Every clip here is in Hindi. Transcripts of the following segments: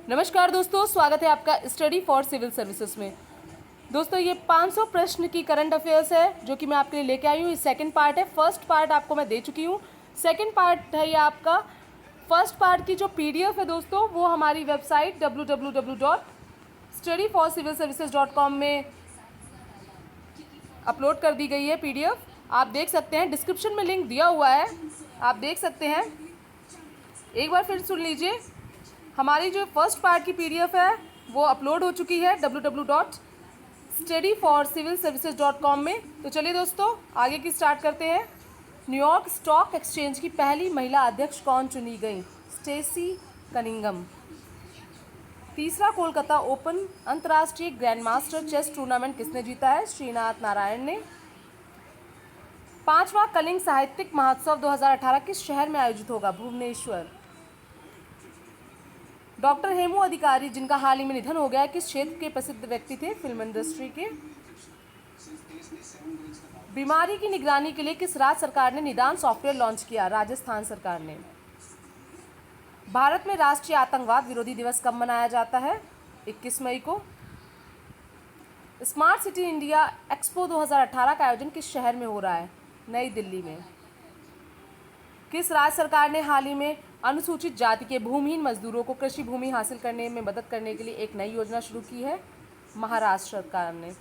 नमस्कार दोस्तों, स्वागत है आपका स्टडी फॉर सिविल सर्विसेज में। दोस्तों ये 500 प्रश्न की करंट अफेयर्स है जो कि मैं आपके लिए लेके आई हूँ। ये सेकंड पार्ट है। फर्स्ट पार्ट आपको मैं दे चुकी हूँ। सेकंड पार्ट है ये आपका। फर्स्ट पार्ट की जो पीडीएफ है दोस्तों वो हमारी वेबसाइट www.studyforcivilservices.com में अपलोड कर दी गई है पीडीएफ। आप देख सकते हैं, डिस्क्रिप्शन में लिंक दिया हुआ है, आप देख सकते हैं। एक बार फिर सुन लीजिए, हमारी जो फर्स्ट पार्ट की पीडीएफ है वो अपलोड हो चुकी है www.studyforcivilservices.com में। तो चलिए दोस्तों आगे की स्टार्ट करते हैं। न्यूयॉर्क स्टॉक एक्सचेंज की पहली महिला अध्यक्ष कौन चुनी गई? Stacy Cunningham. तीसरा कोलकाता ओपन अंतर्राष्ट्रीय ग्रैंडमास्टर चेस टूर्नामेंट किसने जीता है? श्रीनाथ नारायण ने। पांचवा कलिंग साहित्यिक महोत्सव 2018 किस शहर में आयोजित होगा? भुवनेश्वर। डॉक्टर हेमू अधिकारी जिनका हाल ही में निधन हो गया है, किस क्षेत्र के प्रसिद्ध व्यक्ति थे? फिल्म इंडस्ट्री के। बीमारी की निगरानी के लिए किस राज्य सरकार ने निदान सॉफ्टवेयर लॉन्च किया? राजस्थान सरकार ने। भारत में राष्ट्रीय आतंकवाद विरोधी दिवस कब मनाया जाता है? 21 मई को। स्मार्ट सिटी इंडिया एक्सपो 2018 का आयोजन किस शहर में हो रहा है? नई दिल्ली में। किस राज्य सरकार ने हाल ही में अनुसूचित जाति के भूमिहीन मजदूरों को कृषि भूमि हासिल करने में मदद करने के लिए एक नई योजना शुरू की है? महाराष्ट्र सरकार ने।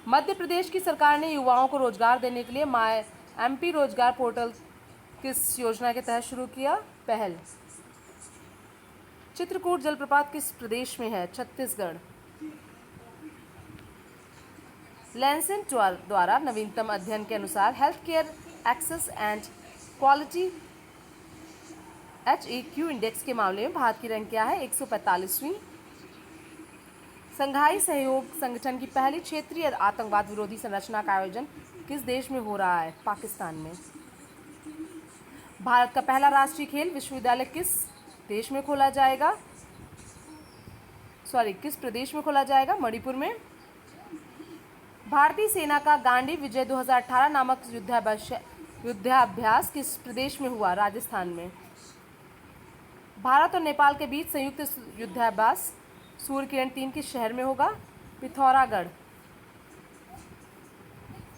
मध्य प्रदेश की सरकार ने युवाओं को रोजगार देने के लिए माय एमपी रोजगार पोर्टल किस योजना के तहत शुरू किया? पहल। चित्रकूट जलप्रपात किस प्रदेश में है? छत्तीसगढ़। लैंसेट द्वारा नवीनतम अध्ययन के अनुसार health care access and quality HEQ index के मामले में भारत की रैंक क्या है? 145वीं। संघाई सहयोग संगठन की पहली क्षेत्रीय आतंकवाद विरोधी संरचना का आयोजन किस देश में हो रहा है? पाकिस्तान में। भारत का पहला राष्ट्रीय खेल विश्वविद्यालय किस प्रदेश में खोला जाएगा? मणिपुर में। भारतीय सेना का गांडी विजय 2018 नामक युद्धाभ्यास किस प्रदेश में हुआ? राजस्थान में। भारत और नेपाल के बीच संयुक्त युद्धाभ्यास सूर्य किरण 3 किस शहर में होगा? पिथौरागढ़।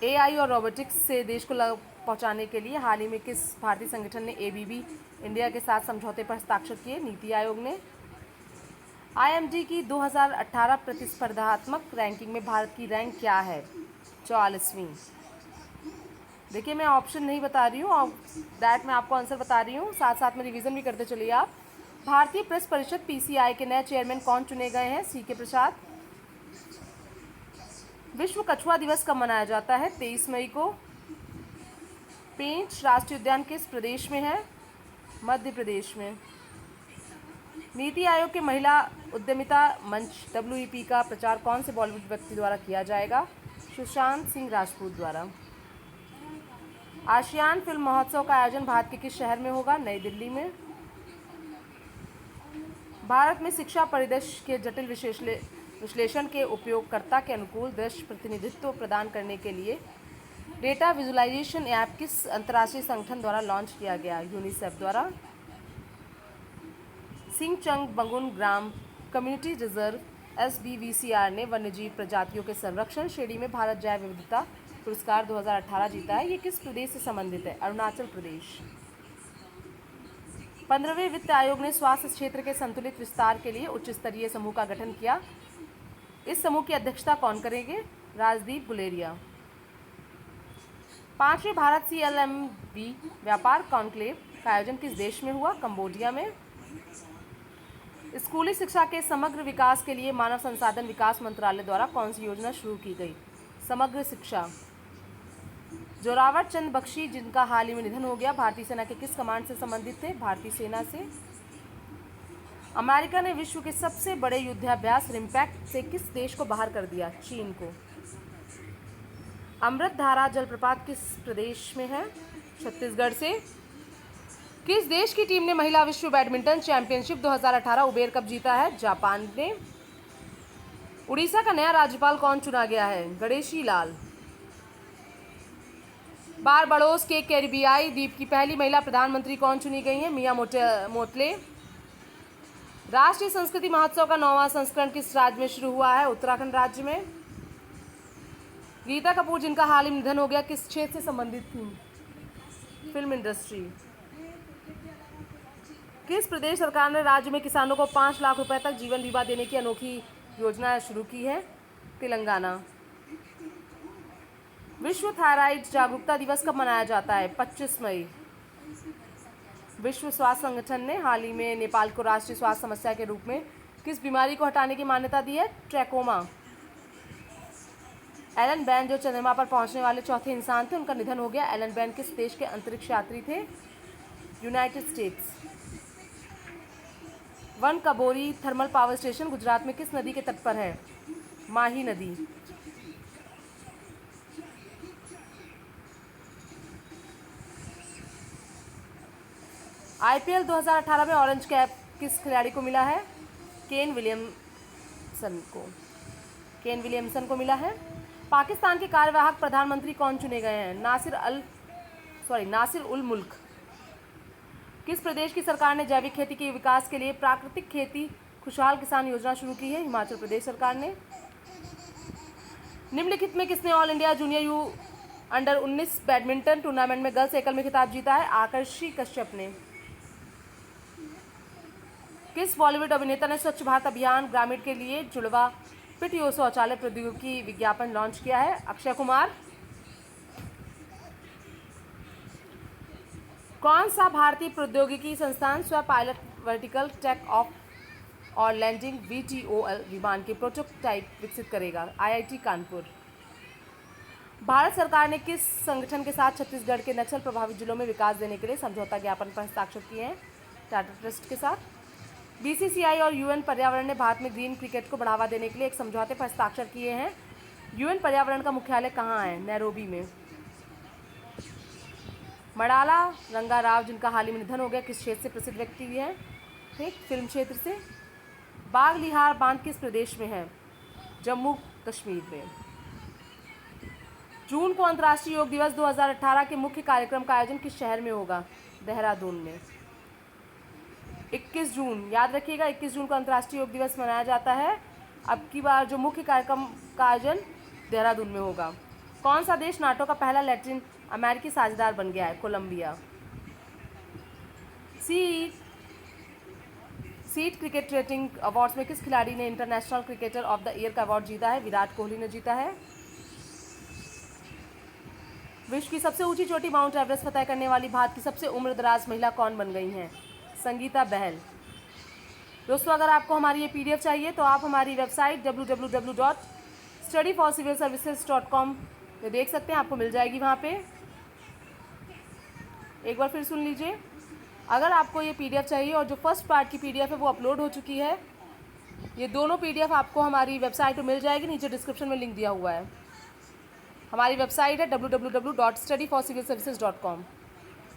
AI और रोबोटिक्स से देश को लाभ पहुंचाने के लिए हाल ही में किस भारतीय संगठन ने ABB इंडिया के साथ समझौते पर हस्ताक्षर किए? नीति आयोग ने। IMD की 2018 प्रतिस्पर्धात्मक रैंकिंग में भारत की रैंक क्या है? 44वीं। देखिए मैं ऑप्शन नहीं बता रही हूँ और दैट मैं आपको आंसर बता रही हूँ, साथ साथ में रिवीजन भी करते चलिए आप। भारतीय प्रेस परिषद PCI के नए चेयरमैन कौन चुने गए हैं? CK प्रसाद। विश्व कछुआ दिवस कब मनाया जाता है? 23 मई को। पेंच राष्ट्रीय उद्यान किस प्रदेश में है? मध्य प्रदेश में। नीति आयोग के महिला उद्यमिता मंच WEP का प्रचार कौन से बॉलीवुड व्यक्ति द्वारा किया जाएगा? सुशांत सिंह राजपूत द्वारा। आसियान फिल्म महोत्सव का आयोजन भारत के किस शहर में होगा? नई दिल्ली में। भारत में शिक्षा परिदृश्य के जटिल विश्लेषण के उपयोगकर्ता के अनुकूल दृश्य प्रतिनिधित्व प्रदान करने के लिए डेटा विजुअलाइजेशन ऐप किस अंतर्राष्ट्रीय संगठन द्वारा लॉन्च किया गया? यूनिसेफ द्वारा। सिंगचंग बंगुन ग्राम कम्युनिटी रिजर्व SBVCR ने वन्यजीव प्रजातियों के संरक्षण श्रेणी में भारत जैव विविधता पुरस्कार 2018 जीता है। ये किस प्रदेश से संबंधित है? अरुणाचल प्रदेश। 15वें वित्त आयोग ने स्वास्थ्य क्षेत्र के संतुलित विस्तार के लिए उच्च स्तरीय समूह का गठन किया। इस समूह की अध्यक्षता कौन करेंगे? राजदीप गुलेरिया। 5वें भारत CLMV व्यापार कॉन्क्लेव का आयोजन किस देश में हुआ? कंबोडिया में। स्कूली शिक्षा के समग्र विकास के लिए मानव संसाधन विकास मंत्रालय द्वारा कौन सी योजना शुरू की गई? समग्र शिक्षा। जोरावर चंद बख्शी जिनका हाल ही में निधन हो गया, भारतीय सेना के किस कमांड से संबंधित थे? भारतीय सेना से। अमेरिका ने विश्व के सबसे बड़े युद्धाभ्यास रिम्पैक्ट से किस देश को बाहर कर दिया? चीन को। अमृतधारा जलप्रपात किस प्रदेश में है? छत्तीसगढ़ से। किस देश की टीम ने महिला विश्व बैडमिंटन चैंपियनशिप 2018 उबेर कप जीता है? जापान ने। उड़ीसा का नया राज्यपाल कौन चुना गया है? गणेशी लाल। बारबाडोस के कैरिबियाई द्वीप की पहली महिला प्रधानमंत्री कौन चुनी गई हैं? मिया मोटले। राष्ट्रीय संस्कृति महोत्सव का 9वां संस्करण किस राज्य में शुरू हुआ है? उत्तराखंड राज्य में। गीता कपूर जिनका हाल ही निधन हो गया, किस क्षेत्र से संबंधित थी? Film industry. किस प्रदेश सरकार ने राज्य में किसानों को 5 लाख रुपए तक जीवन बीमा देने की अनोखी योजना शुरू की है? तेलंगाना। विश्व थायराइड जागरूकता दिवस कब मनाया जाता है? 25 मई। विश्व स्वास्थ्य संगठन ने हाल ही में नेपाल को राष्ट्रीय स्वास्थ्य समस्या के रूप में किस बीमारी को हटाने की मान्यता दी है? ट्रैकोमा। एलन बेन जो चंद्रमा पर पहुंचने वाले चौथे इंसान थे, उनका निधन हो गया। एलन बेन किस देश के अंतरिक्ष यात्री थे? United States. Wanakbori thermal power station Gujarat में किस नदी के तट पर है? माही नदी। आईपीएल 2018 में ऑरेंज कैप किस खिलाड़ी को मिला है? केन विलियमसन को मिला है। पाकिस्तान के कार्यवाहक प्रधानमंत्री कौन चुने गए हैं? नासिर उल मुल्क। किस प्रदेश की सरकार ने जैविक खेती के विकास के लिए प्राकृतिक खेती खुशहाल किसान योजना शुरू की है? हिमाचल प्रदेश सरकार ने। निम्नलिखित में किसने all India junior you under 19 badminton tournament में गर्ल्स एकल में खिताब जीता है? आकर्षि कश्यप ने। किस बॉलीवुड अभिनेता ने स्वच्छ भारत अभियान ग्रामीण के लिए जुड़वा पीटीओ शौचालय प्रौद्योगिकी विज्ञापन लॉन्च किया है? अक्षय कुमार। कौन सा भारतीय प्रौद्योगिकी संस्थान स्व पायलट वर्टिकल टेक ऑफ और लैंडिंग VTOL विमान के प्रोटोटाइप विकसित करेगा? IIT कानपुर। भारत सरकार ने किस संगठन के साथ छत्तीसगढ़ के नक्सल प्रभावित जिलों में विकास देने के लिए समझौता ज्ञापन पर हस्ताक्षर किए हैं? टाटा ट्रस्ट के साथ। BCCI और UN पर्यावरण ने भारत में ग्रीन क्रिकेट को बढ़ावा देने के लिए एक समझौते पर हस्ताक्षर किए हैं। UN पर्यावरण का मुख्यालय कहाँ है? नैरोबी में। मडाला रंगा राव जिनका हाल ही में निधन हो गया, किस क्षेत्र से प्रसिद्ध व्यक्ति हैं? ठीक, फिल्म क्षेत्र से। बागलिहार बांध किस प्रदेश में है? जम्मू कश्मीर में। जून को अंतर्राष्ट्रीय योग दिवस 2018 के मुख्य कार्यक्रम का आयोजन किस शहर में होगा? देहरादून में। 21 जून याद रखिएगा, 21 जून को अंतर्राष्ट्रीय योग दिवस मनाया जाता है। अब की बार जो मुख्य कार्यक्रम का आयोजन देहरादून में होगा। कौन सा देश नाटो का पहला लैटिन अमेरिकी साझेदार बन गया है? Colombia. CEAT cricket rating awards में किस खिलाड़ी ने international cricketer of the year का अवार्ड जीता है? विराट कोहली ने जीता है। विश्व की सबसे ऊंची चोटी माउंट एवरेस्ट फतह करने वाली भारत की सबसे उम्रदराज महिला कौन बन गई हैं? संगीता बहल। दोस्तों, अगर आपको हमारी ये PDF चाहिए तो आप हमारी वेबसाइट www.studyforcivilservices.com में देख सकते हैं, आपको मिल जाएगी वहाँ पे। एक बार फिर सुन लीजिए, अगर आपको ये PDF चाहिए और जो फर्स्ट पार्ट की PDF है वो अपलोड हो चुकी है, ये दोनों PDF आपको हमारी वेबसाइट पर मिल जाएगी। नीचे डिस्क्रिप्शन में लिंक दिया हुआ है। हमारी वेबसाइट है www.studyforcivilservices.com।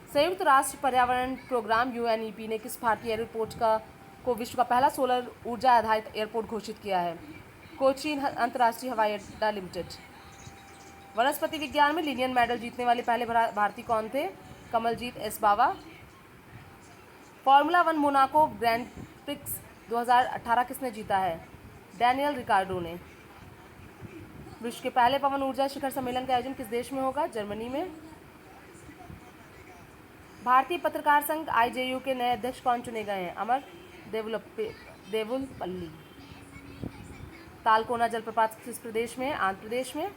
संयुक्त राष्ट्र पर्यावरण प्रोग्राम UNEP ने किस भारतीय एयरपोर्ट को विश्व का पहला सोलर ऊर्जा आधारित एयरपोर्ट घोषित किया है? कोचीन अंतर्राष्ट्रीय हवाई अड्डा लिमिटेड। वनस्पति विज्ञान में लिनियन मेडल जीतने वाले पहले भारतीय कौन थे? कमलजीत S बावा। फार्मूला 1 मोनाको ग्रैंड प्रिक्स 2018 किसने जीता है? डैनियल रिकार्डो ने। विश्व के पहले पवन ऊर्जा शिखर सम्मेलन का आयोजन किस देश में होगा? जर्मनी में। भारतीय पत्रकार संघ IJU के नए अध्यक्ष कौन चुने गए हैं? अमर देवुलपल्ली। तालकोना जलप्रपात किस प्रदेश में है? आंध्र प्रदेश में।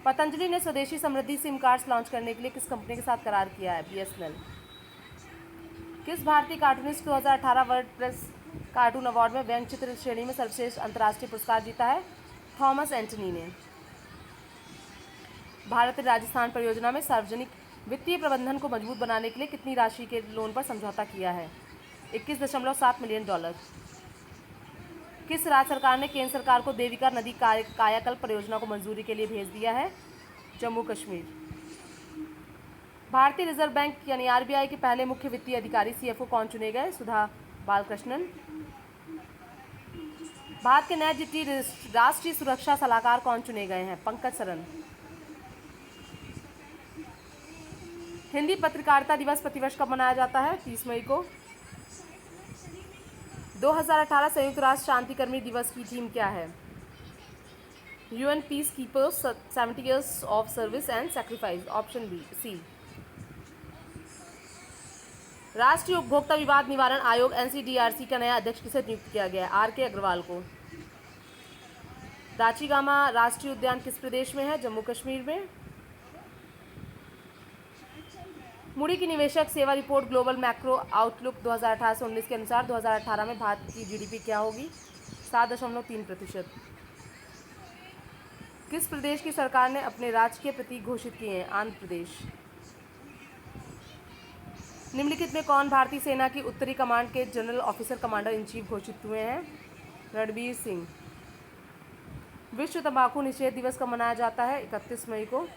पतंजलि ने स्वदेशी समृद्धि सिम कार्ड्स लॉन्च करने के लिए किस कंपनी के साथ करार किया है? BSNL। किस भारतीय cartoonist 2018 world press cartoon award में व्यंग्य चित्र श्रेणी में सर्वश्रेष्ठ अंतर्राष्ट्रीय पुरस्कार जीता है? थॉमस एंटनी ने। भारत राजस्थान परियोजना में सार्वजनिक वित्तीय प्रबंधन को मजबूत बनाने के लिए कितनी राशि के लोन पर समझौता किया है? $21.7 मिलियन। किस राज्य सरकार ने केंद्र सरकार को देविका नदी कायाकल्प परियोजना को मंजूरी के लिए भेज दिया है? जम्मू कश्मीर। भारतीय रिजर्व बैंक यानी RBI के पहले मुख्य वित्तीय अधिकारी CFO कौन चुने गए? सुधा बालकृष्णन। भारत के नए डिप्टी राष्ट्रीय सुरक्षा सलाहकार कौन चुने गए हैं? पंकज सरन। हिंदी पत्रकारिता दिवस प्रतिवर्ष कब मनाया जाता है? 30 मई को। 2018 संयुक्त राष्ट्र शांतिकर्मी दिवस की थीम क्या है? UN peacekeepers 70 years of service and sacrifice. Option B C. राष्ट्रीय उपभोक्ता विवाद निवारण आयोग NCDRC का नया अध्यक्ष किसे नियुक्त किया गया है? RK अग्रवाल को। दाचीगामा राष्ट्रीय उद्यान किस प्रदेश में है? जम्मू कश्मीर में। मूडी की निवेशक सेवा रिपोर्ट ग्लोबल मैक्रो आउटलुक 2018 से 19 के अनुसार 2018 में भारत की GDP क्या होगी? 7.3%। किस प्रदेश की सरकार ने अपने राजकीय प्रतीक घोषित किए हैं? आंध्र प्रदेश। निम्नलिखित में कौन भारतीय सेना की उत्तरी कमांड के general officer commander in chief घोषित हुए हैं? रणबीर सिंह। विश्व तंबाकू निषेध दिवस कब मनाया जाता है? 31 मई को।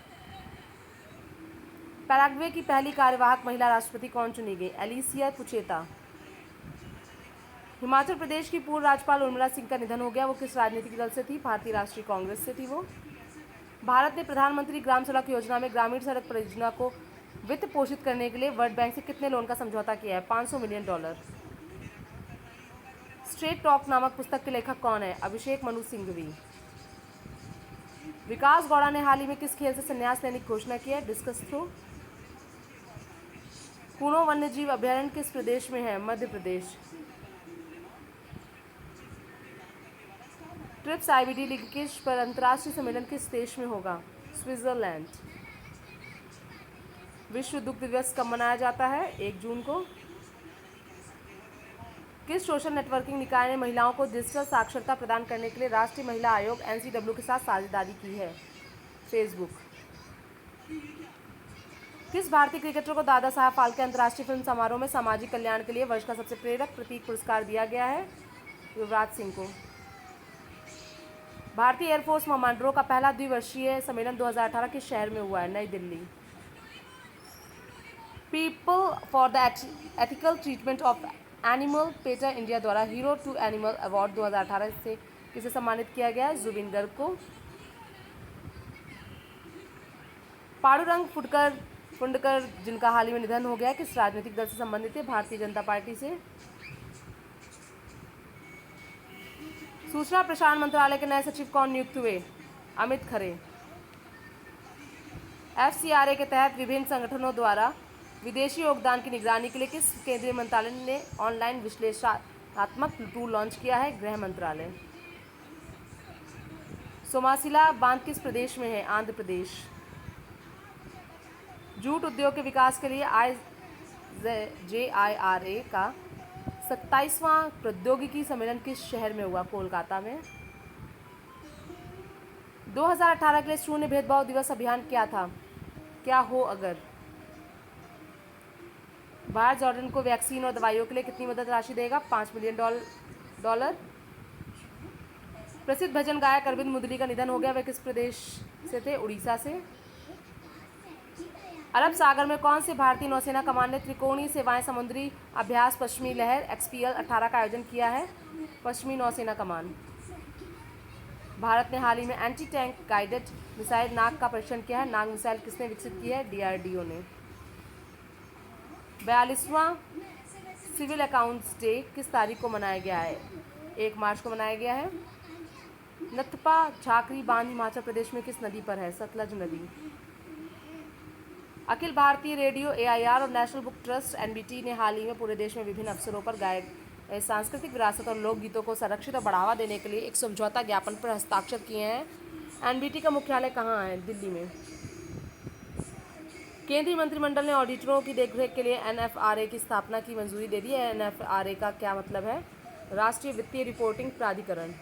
पैराग्वे की पहली कार्यवाहक महिला राष्ट्रपति कौन चुनी गई? एलिसिया पुचेता। हिमाचल प्रदेश की पूर्व राज्यपाल उर्मिला सिंह का निधन हो गया। वो किस राजनीतिक दल से थी? भारतीय राष्ट्रीय कांग्रेस से थी वो। भारत ने प्रधानमंत्री ग्राम सड़क योजना में ग्रामीण सड़क परियोजना को वित्त पोषित करने के लिए वर्ल्ड बैंक से कितने लोन का समझौता किया है? $500 मिलियन। स्ट्रेट टॉक नामक पुस्तक के लेखक कौन है? अभिषेक मनु सिंघवी। विकास गौड़ा ने हाल ही में किस खेल से संन्यास लेने की घोषणा की है? Discus throw. कुनो वन्यजीव अभयारण्य किस प्रदेश में है? मध्य प्रदेश। ट्रिप्स IBD लिंकेज पर अंतर्राष्ट्रीय सम्मेलन किस देश में होगा? स्विट्जरलैंड। विश्व दुग्ध दिवस कब मनाया जाता है? 1 जून को। किस सोशल नेटवर्किंग निकाय ने महिलाओं को डिजिटल साक्षरता प्रदान करने के लिए राष्ट्रीय महिला आयोग NCW के साथ साझेदारी की है? फेसबुक। किस भारतीय क्रिकेटर को दादा साहब फाल्के अंतर्राष्ट्रीय फिल्म समारोह में सामाजिक कल्याण के लिए वर्ष का सबसे प्रेरक प्रतीक पुरस्कार दिया गया है? युवराज सिंह को। भारतीय एयरफोर्स कमांडरों का पहला द्विवर्षीय सम्मेलन 2018 किस शहर में हुआ है? नई Delhi. People for the ethical treatment of animal PETA India द्वारा हीरो टू एनिमल अवार्ड 2018 से किसे सम्मानित किया गया है? जुबिन गर्ग को। पांडुरंग फुंडकर जिनका हाल ही में निधन हो गया, किस राजनीतिक दल से संबंधित है? भारतीय जनता पार्टी से। सूचना प्रसारण मंत्रालय के नए सचिव कौन नियुक्त हुए? अमित खरे। FCRA के तहत विभिन्न संगठनों द्वारा विदेशी योगदान की निगरानी के लिए किस केंद्रीय मंत्रालय ने ऑनलाइन विश्लेषणात्मक टूल लॉन्च किया है? गृह मंत्रालय। सोमासिला बांध किस प्रदेश में है? आंध्र प्रदेश। जूट उद्योग के विकास के लिए JIRA का 27वां प्रौद्योगिकी सम्मेलन किस शहर में हुआ? कोलकाता में। 2018 के लिए शून्य भेदभाव दिवस अभियान क्या था? क्या हो अगर। भारत जॉर्डन को वैक्सीन और दवाइयों के लिए कितनी मदद राशि देगा? $5 मिलियन। प्रसिद्ध भजन गायक अरविंद मुदली का निधन हो गया। वे किस प्रदेश से थे? उड़ीसा से। अरब सागर में कौन से भारतीय नौसेना कमान ने त्रिकोणीय सेवाएं समुद्री अभ्यास पश्चिमी लहर XPL 18 का आयोजन किया है? पश्चिमी नौसेना कमान। भारत ने हाल ही में एंटी टैंक गाइडेड मिसाइल नाग का परीक्षण किया है। नाग मिसाइल किसने विकसित की है? DRDO ने। 42वां सिविल अकाउंट्स डे किस तारीख को मनाया गया है? 1 मार्च को मनाया गया है। नथपा झाकरी बांध हिमाचल प्रदेश में किस नदी पर है? सतलज नदी। अखिल भारतीय रेडियो AIR और नेशनल बुक ट्रस्ट NBT ने हाल ही में पूरे देश में विभिन्न अवसरों पर गायक सांस्कृतिक विरासत और लोकगीतों को संरक्षित और बढ़ावा देने के लिए एक समझौता ज्ञापन पर हस्ताक्षर किए हैं। NBT का मुख्यालय कहाँ है? दिल्ली में। केंद्रीय मंत्रिमंडल ने ऑडिटरों की देखरेख के लिए NFRA की स्थापना की मंजूरी दे दी है। NFRA का क्या मतलब है? राष्ट्रीय वित्तीय रिपोर्टिंग प्राधिकरण।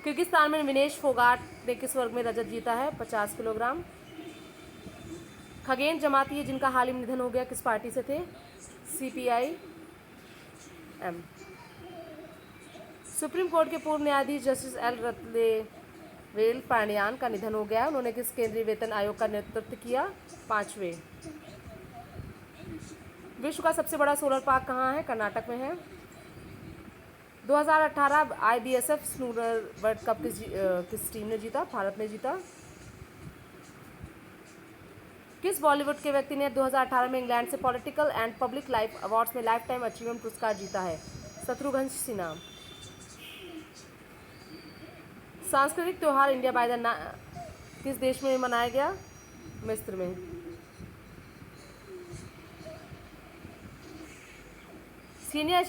किर्गिस्तान में विनेश फोगाट ने किस वर्ग में रजत जीता है? 50 किलोग्राम। खगेन जमाती है जिनका हाल ही में निधन हो गया, किस पार्टी से थे? CPIM। सुप्रीम कोर्ट के पूर्व न्यायाधीश जस्टिस L रत्लेवेल पांड्यान का निधन हो गया। उन्होंने किस केंद्रीय वेतन आयोग का नेतृत्व किया? 5वें। विश्व का सबसे बड़ा सोलर पार्क कहाँ है? कर्नाटक में है। 2018 IBSF स्नूकर वर्ल्ड कप किस टीम ने जीता? भारत ने जीता। किस बॉलीवुड के व्यक्ति ने 2018 में इंग्लैंड से political and public life awards में लाइफ टाइम अचीवमेंट पुरस्कार जीता है? शत्रुघ्न सिन्हा। सांस्कृतिक त्योहार इंडिया बाय द किस देश में मनाया गया? मिस्र में। सीनियर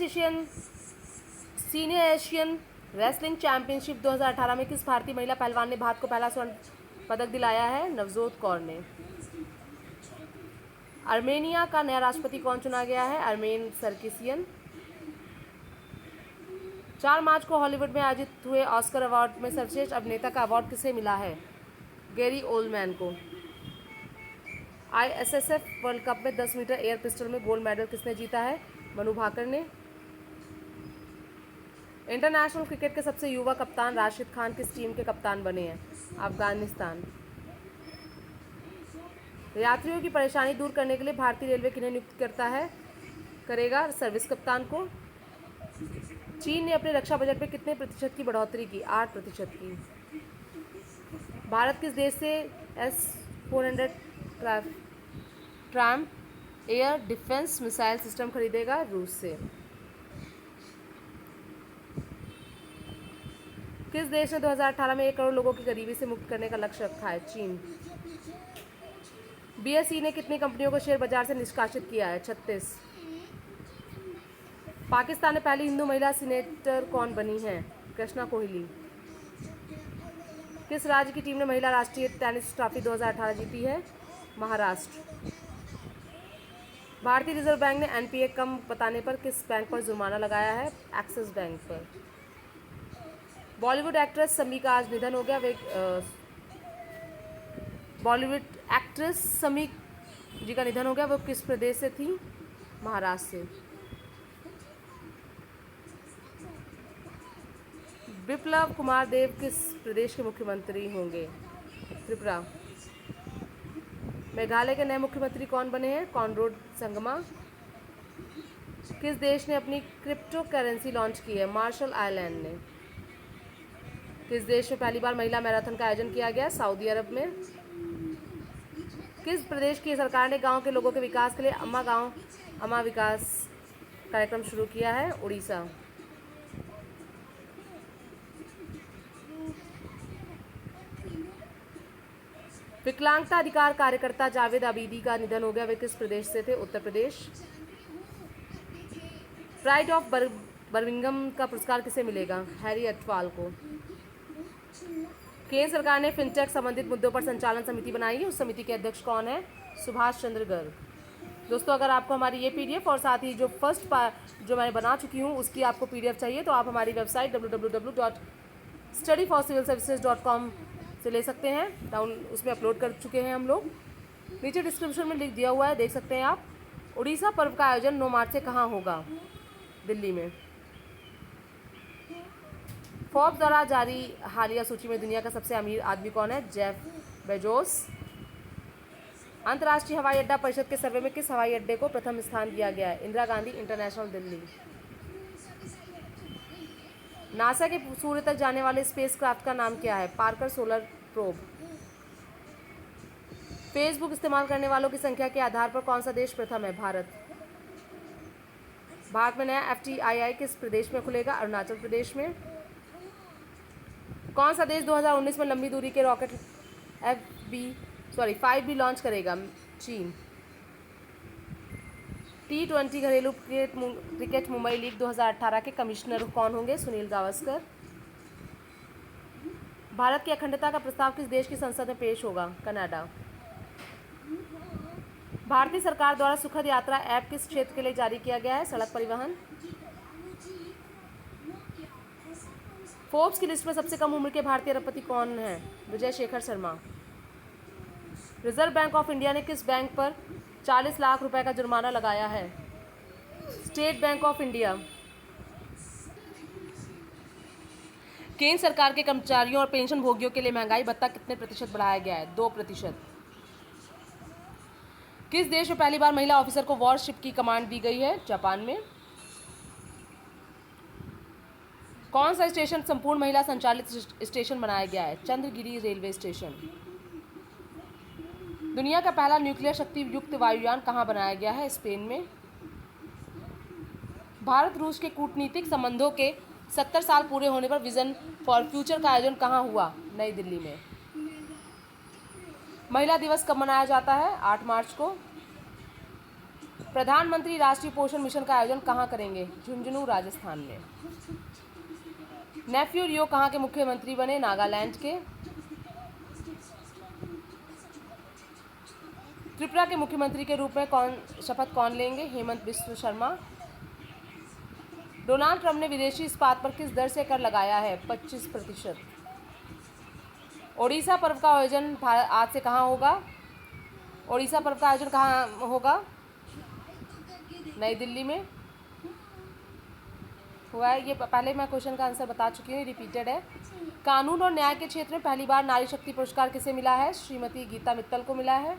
एशियन रेसलिंग चैंपियनशिप 2018 में किस भारतीय महिला पहलवान ने भारत को पहला स्वर्ण पदक दिलाया है? नवजोत कौर ने। आर्मेनिया का नया राष्ट्रपति कौन चुना गया है? अरमेन सरकिसियन। 4 मार्च को हॉलीवुड में आयोजित हुए ऑस्कर अवार्ड में सर्वश्रेष्ठ अभिनेता का अवार्ड किसे मिला है? गैरी ओल्डमैन को। ISSF वर्ल्ड कप में 10 मीटर एयर पिस्टल में गोल्ड मेडल किसने जीता है? मनु भाकर ने। इंटरनेशनल क्रिकेट के सबसे युवा कप्तान राशिद खान किस टीम के कप्तान बने हैं? अफगानिस्तान। यात्रियों की परेशानी दूर करने के लिए भारतीय रेलवे किन्हें नियुक्त करेगा? सर्विस कप्तान को। चीन ने अपने रक्षा बजट में कितने प्रतिशत की बढ़ोतरी की? 8% की। भारत किस देश से S-400 tram air defence missile system खरीदेगा? रूस से। किस देश ने 2018 में 1 करोड़ लोगों की गरीबी से मुक्त करने का लक्ष्य रखा है? चीन। BSE ने कितनी कंपनियों को शेयर बाजार से निष्कासित किया है? 36। पाकिस्तान में पहली हिंदू महिला सीनेटर कौन बनी है? कृष्णा कोहली। किस राज्य की टीम ने महिला राष्ट्रीय टेनिस ट्रॉफी 2018 जीती है? महाराष्ट्र। भारतीय रिजर्व बैंक ने NPA कम बताने पर किस बैंक पर जुर्माना लगाया है? एक्सिस बैंक पर। बॉलीवुड एक्ट्रेस समी का आज निधन हो गया। बॉलीवुड एक्ट्रेस समी जी का निधन हो गया। वो किस प्रदेश से थी? महाराष्ट्र से। बिप्लब कुमार देव किस प्रदेश के मुख्यमंत्री होंगे? त्रिपुरा। मेघालय के नए मुख्यमंत्री कौन बने हैं? कॉनराड संगमा। किस देश ने अपनी क्रिप्टो करेंसी लॉन्च की है? मार्शल आइलैंड ने। किस देश में पहली बार महिला मैराथन का आयोजन किया गया? सऊदी अरब में। किस प्रदेश की सरकार ने गांव के लोगों के विकास के लिए अम्मा विकास कार्यक्रम शुरू किया है? उड़ीसा। विकलांगता अधिकार कार्यकर्ता जावेद आबिदी का निधन हो गया। वे किस प्रदेश से थे? Uttar Pradesh. Pride of Birmingham का पुरस्कार किसे मिलेगा? हैरी अटवाल को। केंद्र सरकार ने फिनटेक संबंधित मुद्दों पर संचालन समिति बनाई है। उस समिति के अध्यक्ष कौन है? सुभाष चंद्र गर्ग। दोस्तों, अगर आपको हमारी ये PDF और साथ ही जो फर्स्ट जो मैं बना चुकी हूँ उसकी आपको PDF चाहिए तो आप हमारी वेबसाइट www.studyforcivilservices.com से ले सकते हैं। उसमें अपलोड कर चुके हैं हम लोग। नीचे डिस्क्रिप्शन में लिख दिया हुआ है, देख सकते हैं आप। उड़ीसा पर्व का आयोजन 9 मार्च से कहाँ होगा? दिल्ली में। फोर्ब्स द्वारा जारी हालिया सूची में दुनिया का सबसे अमीर आदमी कौन है? Jeff Bezos. अंतर्राष्ट्रीय हवाई अड्डा परिषद के सर्वे में किस हवाई अड्डे को प्रथम स्थान दिया गया है? इंदिरा गांधी इंटरनेशनल दिल्ली। नासा के सूर्य तक जाने वाले स्पेसक्राफ्ट का नाम क्या है? Parker solar probe. फेसबुक इस्तेमाल करने वालों की संख्या के आधार पर कौन सा देश प्रथम है? भारत। भारत में नया FTII किस प्रदेश में खुलेगा? अरुणाचल प्रदेश में। कौन सा देश 2019 में लंबी दूरी के रॉकेट 5B लॉन्च करेगा? चीन। T20 घरेलू क्रिकेट मुंबई लीग 2018 के कमिश्नर कौन होंगे? सुनील गावस्कर। भारत की अखंडता का प्रस्ताव किस देश की संसद में पेश होगा? कनाडा। भारतीय सरकार द्वारा सुखद यात्रा ऐप किस क्षेत्र के लिए जारी किया गया है? सड़क परिवहन। फोर्ब्स की लिस्ट में सबसे कम उम्र के भारतीय अरबपति कौन हैं? Vijay Shekhar Sharma. Reserve Bank of India ने किस बैंक पर 40 लाख रुपए का जुर्माना लगाया है? State bank of India. केंद्र सरकार के कर्मचारियों और पेंशन भोगियों के लिए महंगाई भत्ता कितने प्रतिशत बढ़ाया गया है? 2%। किस देश में पहली बार महिला ऑफिसर को वॉरशिप की कमांड दी गई है? जापान में। कौन सा स्टेशन संपूर्ण महिला संचालित स्टेशन बनाया गया है? Chandragiri railway station. दुनिया का पहला न्यूक्लियर शक्ति युक्त वायुयान कहाँ बनाया गया है? स्पेन में। भारत रूस के कूटनीतिक संबंधों के 70 साल पूरे होने पर विजन फॉर फ्यूचर का आयोजन कहाँ हुआ? नई दिल्ली में। महिला दिवस कब मनाया जाता है? 8 मार्च को। प्रधानमंत्री राष्ट्रीय पोषण मिशन का आयोजन कहाँ करेंगे? झुंझुनू, राजस्थान में। नेफ्यू रियो कहाँ के मुख्यमंत्री बने? नागालैंड के। त्रिपुरा के मुख्यमंत्री के रूप में शपथ कौन लेंगे? हेमंत बिस्व शर्मा। डोनाल्ड ट्रंप ने विदेशी इस्पात पर किस दर से कर लगाया है? 25%। ओडिशा पर्व का आयोजन आज से कहाँ होगा? ओडिशा पर्व का आयोजन कहाँ होगा? नई दिल्ली में हुआ है। ये पहले मैं क्वेश्चन का आंसर बता चुकी हूँ, रिपीटेड है। कानून और न्याय के क्षेत्र में पहली बार नारी शक्ति पुरस्कार किसे मिला है? श्रीमती गीता मित्तल को मिला है।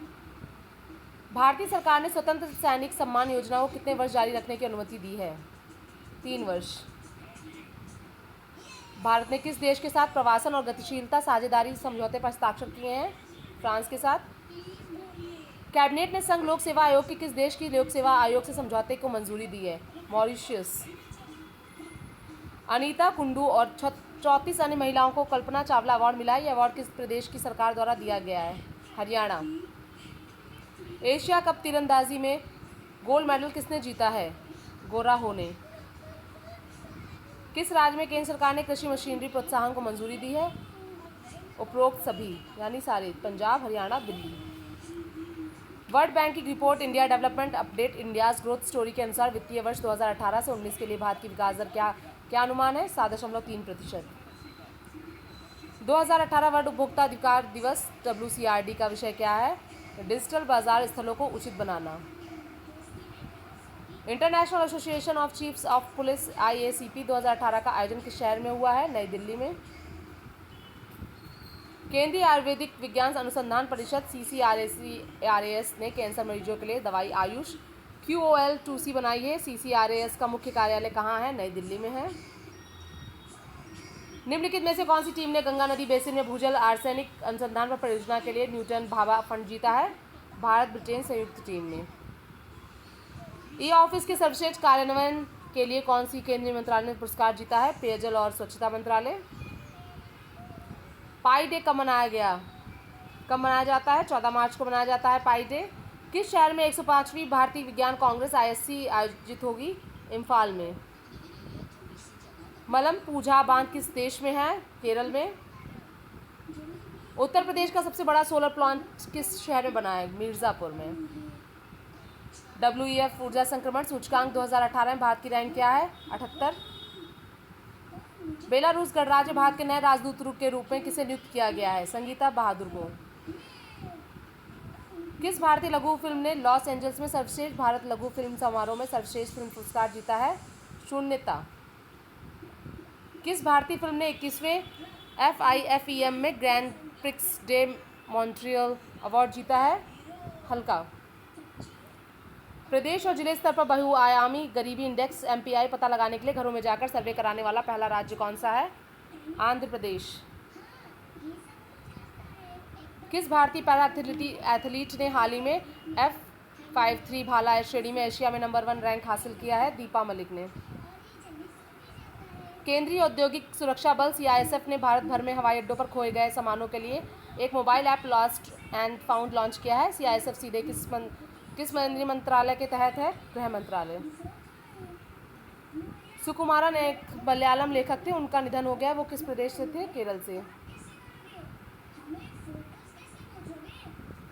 भारतीय सरकार ने स्वतंत्र सैनिक सम्मान योजना को कितने वर्ष जारी रखने की अनुमति दी है? 3 वर्ष। भारत ने किस देश के साथ प्रवासन और गतिशीलता साझेदारी समझौते पर हस्ताक्षर किए हैं? फ्रांस के साथ। कैबिनेट ने संघ लोक सेवा आयोग के किस देश की लोक सेवा आयोग से समझौते को मंजूरी दी है? मॉरिशस। अनीता कुंडू और 34 अन्य महिलाओं को कल्पना चावला अवार्ड मिला है। यह अवार्ड किस प्रदेश की सरकार द्वारा दिया गया है? हरियाणा। एशिया कप तीरंदाजी में गोल्ड मेडल किसने जीता है? गोराहो ने। किस राज्य में केंद्र सरकार ने कृषि मशीनरी प्रोत्साहन को मंजूरी दी है? उपरोक्त सभी यानी सारे। पंजाब, हरियाणा, दिल्ली। वर्ल्ड बैंक की report India development update India's growth story के अनुसार वित्तीय वर्ष 2018 से 19 के लिए भारत की विकास दर क्या अनुमान है? 7.3%। 2018 वर्ल्ड उपभोक्ता अधिकार दिवस WCRD का विषय क्या है? डिजिटल बाजार स्थलों को उचित बनाना। International Association of Chiefs of Police IACP 2018 का आयोजन किस शहर में हुआ है? नई दिल्ली में। केंद्रीय आयुर्वेदिक विज्ञान अनुसंधान परिषद CCRAS ने कैंसर मरीजों के लिए दवाई आयुष QOL2C बनाई है। CCRAS का मुख्य कार्यालय कहाँ है? नई दिल्ली में है। निम्नलिखित में से कौन सी टीम ने गंगा नदी बेसिन में भूजल आर्सेनिक अनुसंधान पर परियोजना के लिए न्यूटन भाभा फंड जीता है? भारत ब्रिटेन संयुक्त टीम ने। ई ऑफिस के सर्वश्रेष्ठ कार्यान्वयन के लिए कौन सी केंद्रीय मंत्रालय ने पुरस्कार जीता है? पेयजल और स्वच्छता मंत्रालय। पाई डे कब मनाया जाता है? 14 मार्च को मनाया जाता है पाई डे। किस शहर में 105वीं भारतीय विज्ञान कांग्रेस ISC आयोजित होगी? इम्फाल में। मलमपूझा बांध किस देश में है? केरल में। उत्तर प्रदेश का सबसे बड़ा सोलर प्लांट किस शहर में बना है? मिर्ज़ापुर में। WEF ऊर्जा संक्रमण सूचकांक 2018 में भारत की रैंक क्या है? 78। बेलारूस गणराज्य भारत के नए राजदूत के रूप में किसे नियुक्त किया गया है? संगीता बहादुर को। किस भारतीय लघु फिल्म ने लॉस एंजल्स में सर्वश्रेष्ठ भारत लघु फिल्म समारोह में सर्वश्रेष्ठ फिल्म पुरस्कार जीता है? शून्यता। किस भारतीय फिल्म ने 21वें FIFEM में grand prix day Montreal award जीता है? हल्का। प्रदेश और जिले स्तर पर बहुआयामी गरीबी इंडेक्स MPI पता लगाने के लिए घरों में जाकर सर्वे कराने वाला पहला राज्य कौन सा है? आंध्र प्रदेश। किस भारतीय पैरा एथलीट ने हाल ही में F53 भाला श्रेणी में एशिया में नंबर 1 रैंक हासिल किया है? दीपा मलिक ने। केंद्रीय औद्योगिक सुरक्षा बल CISF ने भारत भर में हवाई अड्डों पर खोए गए सामानों के लिए एक mobile app lost and found launch किया है। CISF सीधे किस मंत्रालय के तहत है? गृह मंत्रालय। सुकुमारन एक मलयालम लेखक थे, उनका निधन हो गया। वो किस प्रदेश से थे? केरल से।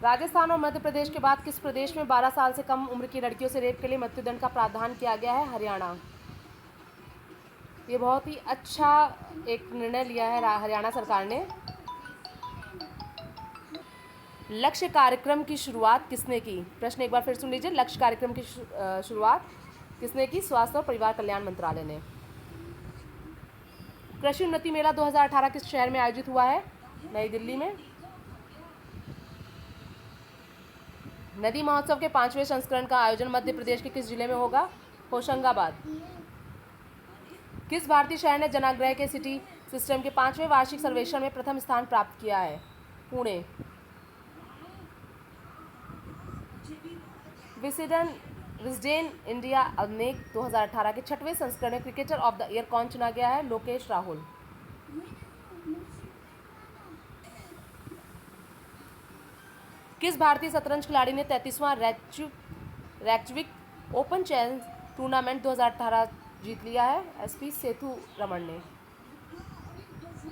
राजस्थान और मध्य प्रदेश के बाद किस प्रदेश में 12 साल से कम उम्र की लड़कियों से रेप के लिए मृत्युदंड का प्रावधान किया गया है? हरियाणा। ये बहुत ही अच्छा एक निर्णय लिया है हरियाणा सरकार ने। लक्ष्य कार्यक्रम की शुरुआत किसने की? प्रश्न एक बार फिर सुन लीजिए। लक्ष्य कार्यक्रम की शुरुआत किसने की? स्वास्थ्य और परिवार कल्याण मंत्रालय ने। कृषि उन्नति मेला 2018 किस शहर में आयोजित हुआ है? नई दिल्ली में। नदी महोत्सव के 5वें संस्करण का आयोजन मध्य प्रदेश के किस जिले में होगा? होशंगाबाद। किस भारतीय शहर ने जनाग्रह के सिटी सिस्टम के 5वें वार्षिक सर्वेक्षण में प्रथम स्थान प्राप्त किया है? पुणे। विस्डेन इंडिया अल्मेक 2018 के 6वें संस्करण में क्रिकेटर ऑफ द ईयर कौन चुना गया है? लोकेश राहुल। किस भारतीय शतरंज खिलाड़ी ने 33वां रेकजविक ओपन चैलेंज टूर्नामेंट 2018 जीत लिया है? एसपी सेतु रमन ने।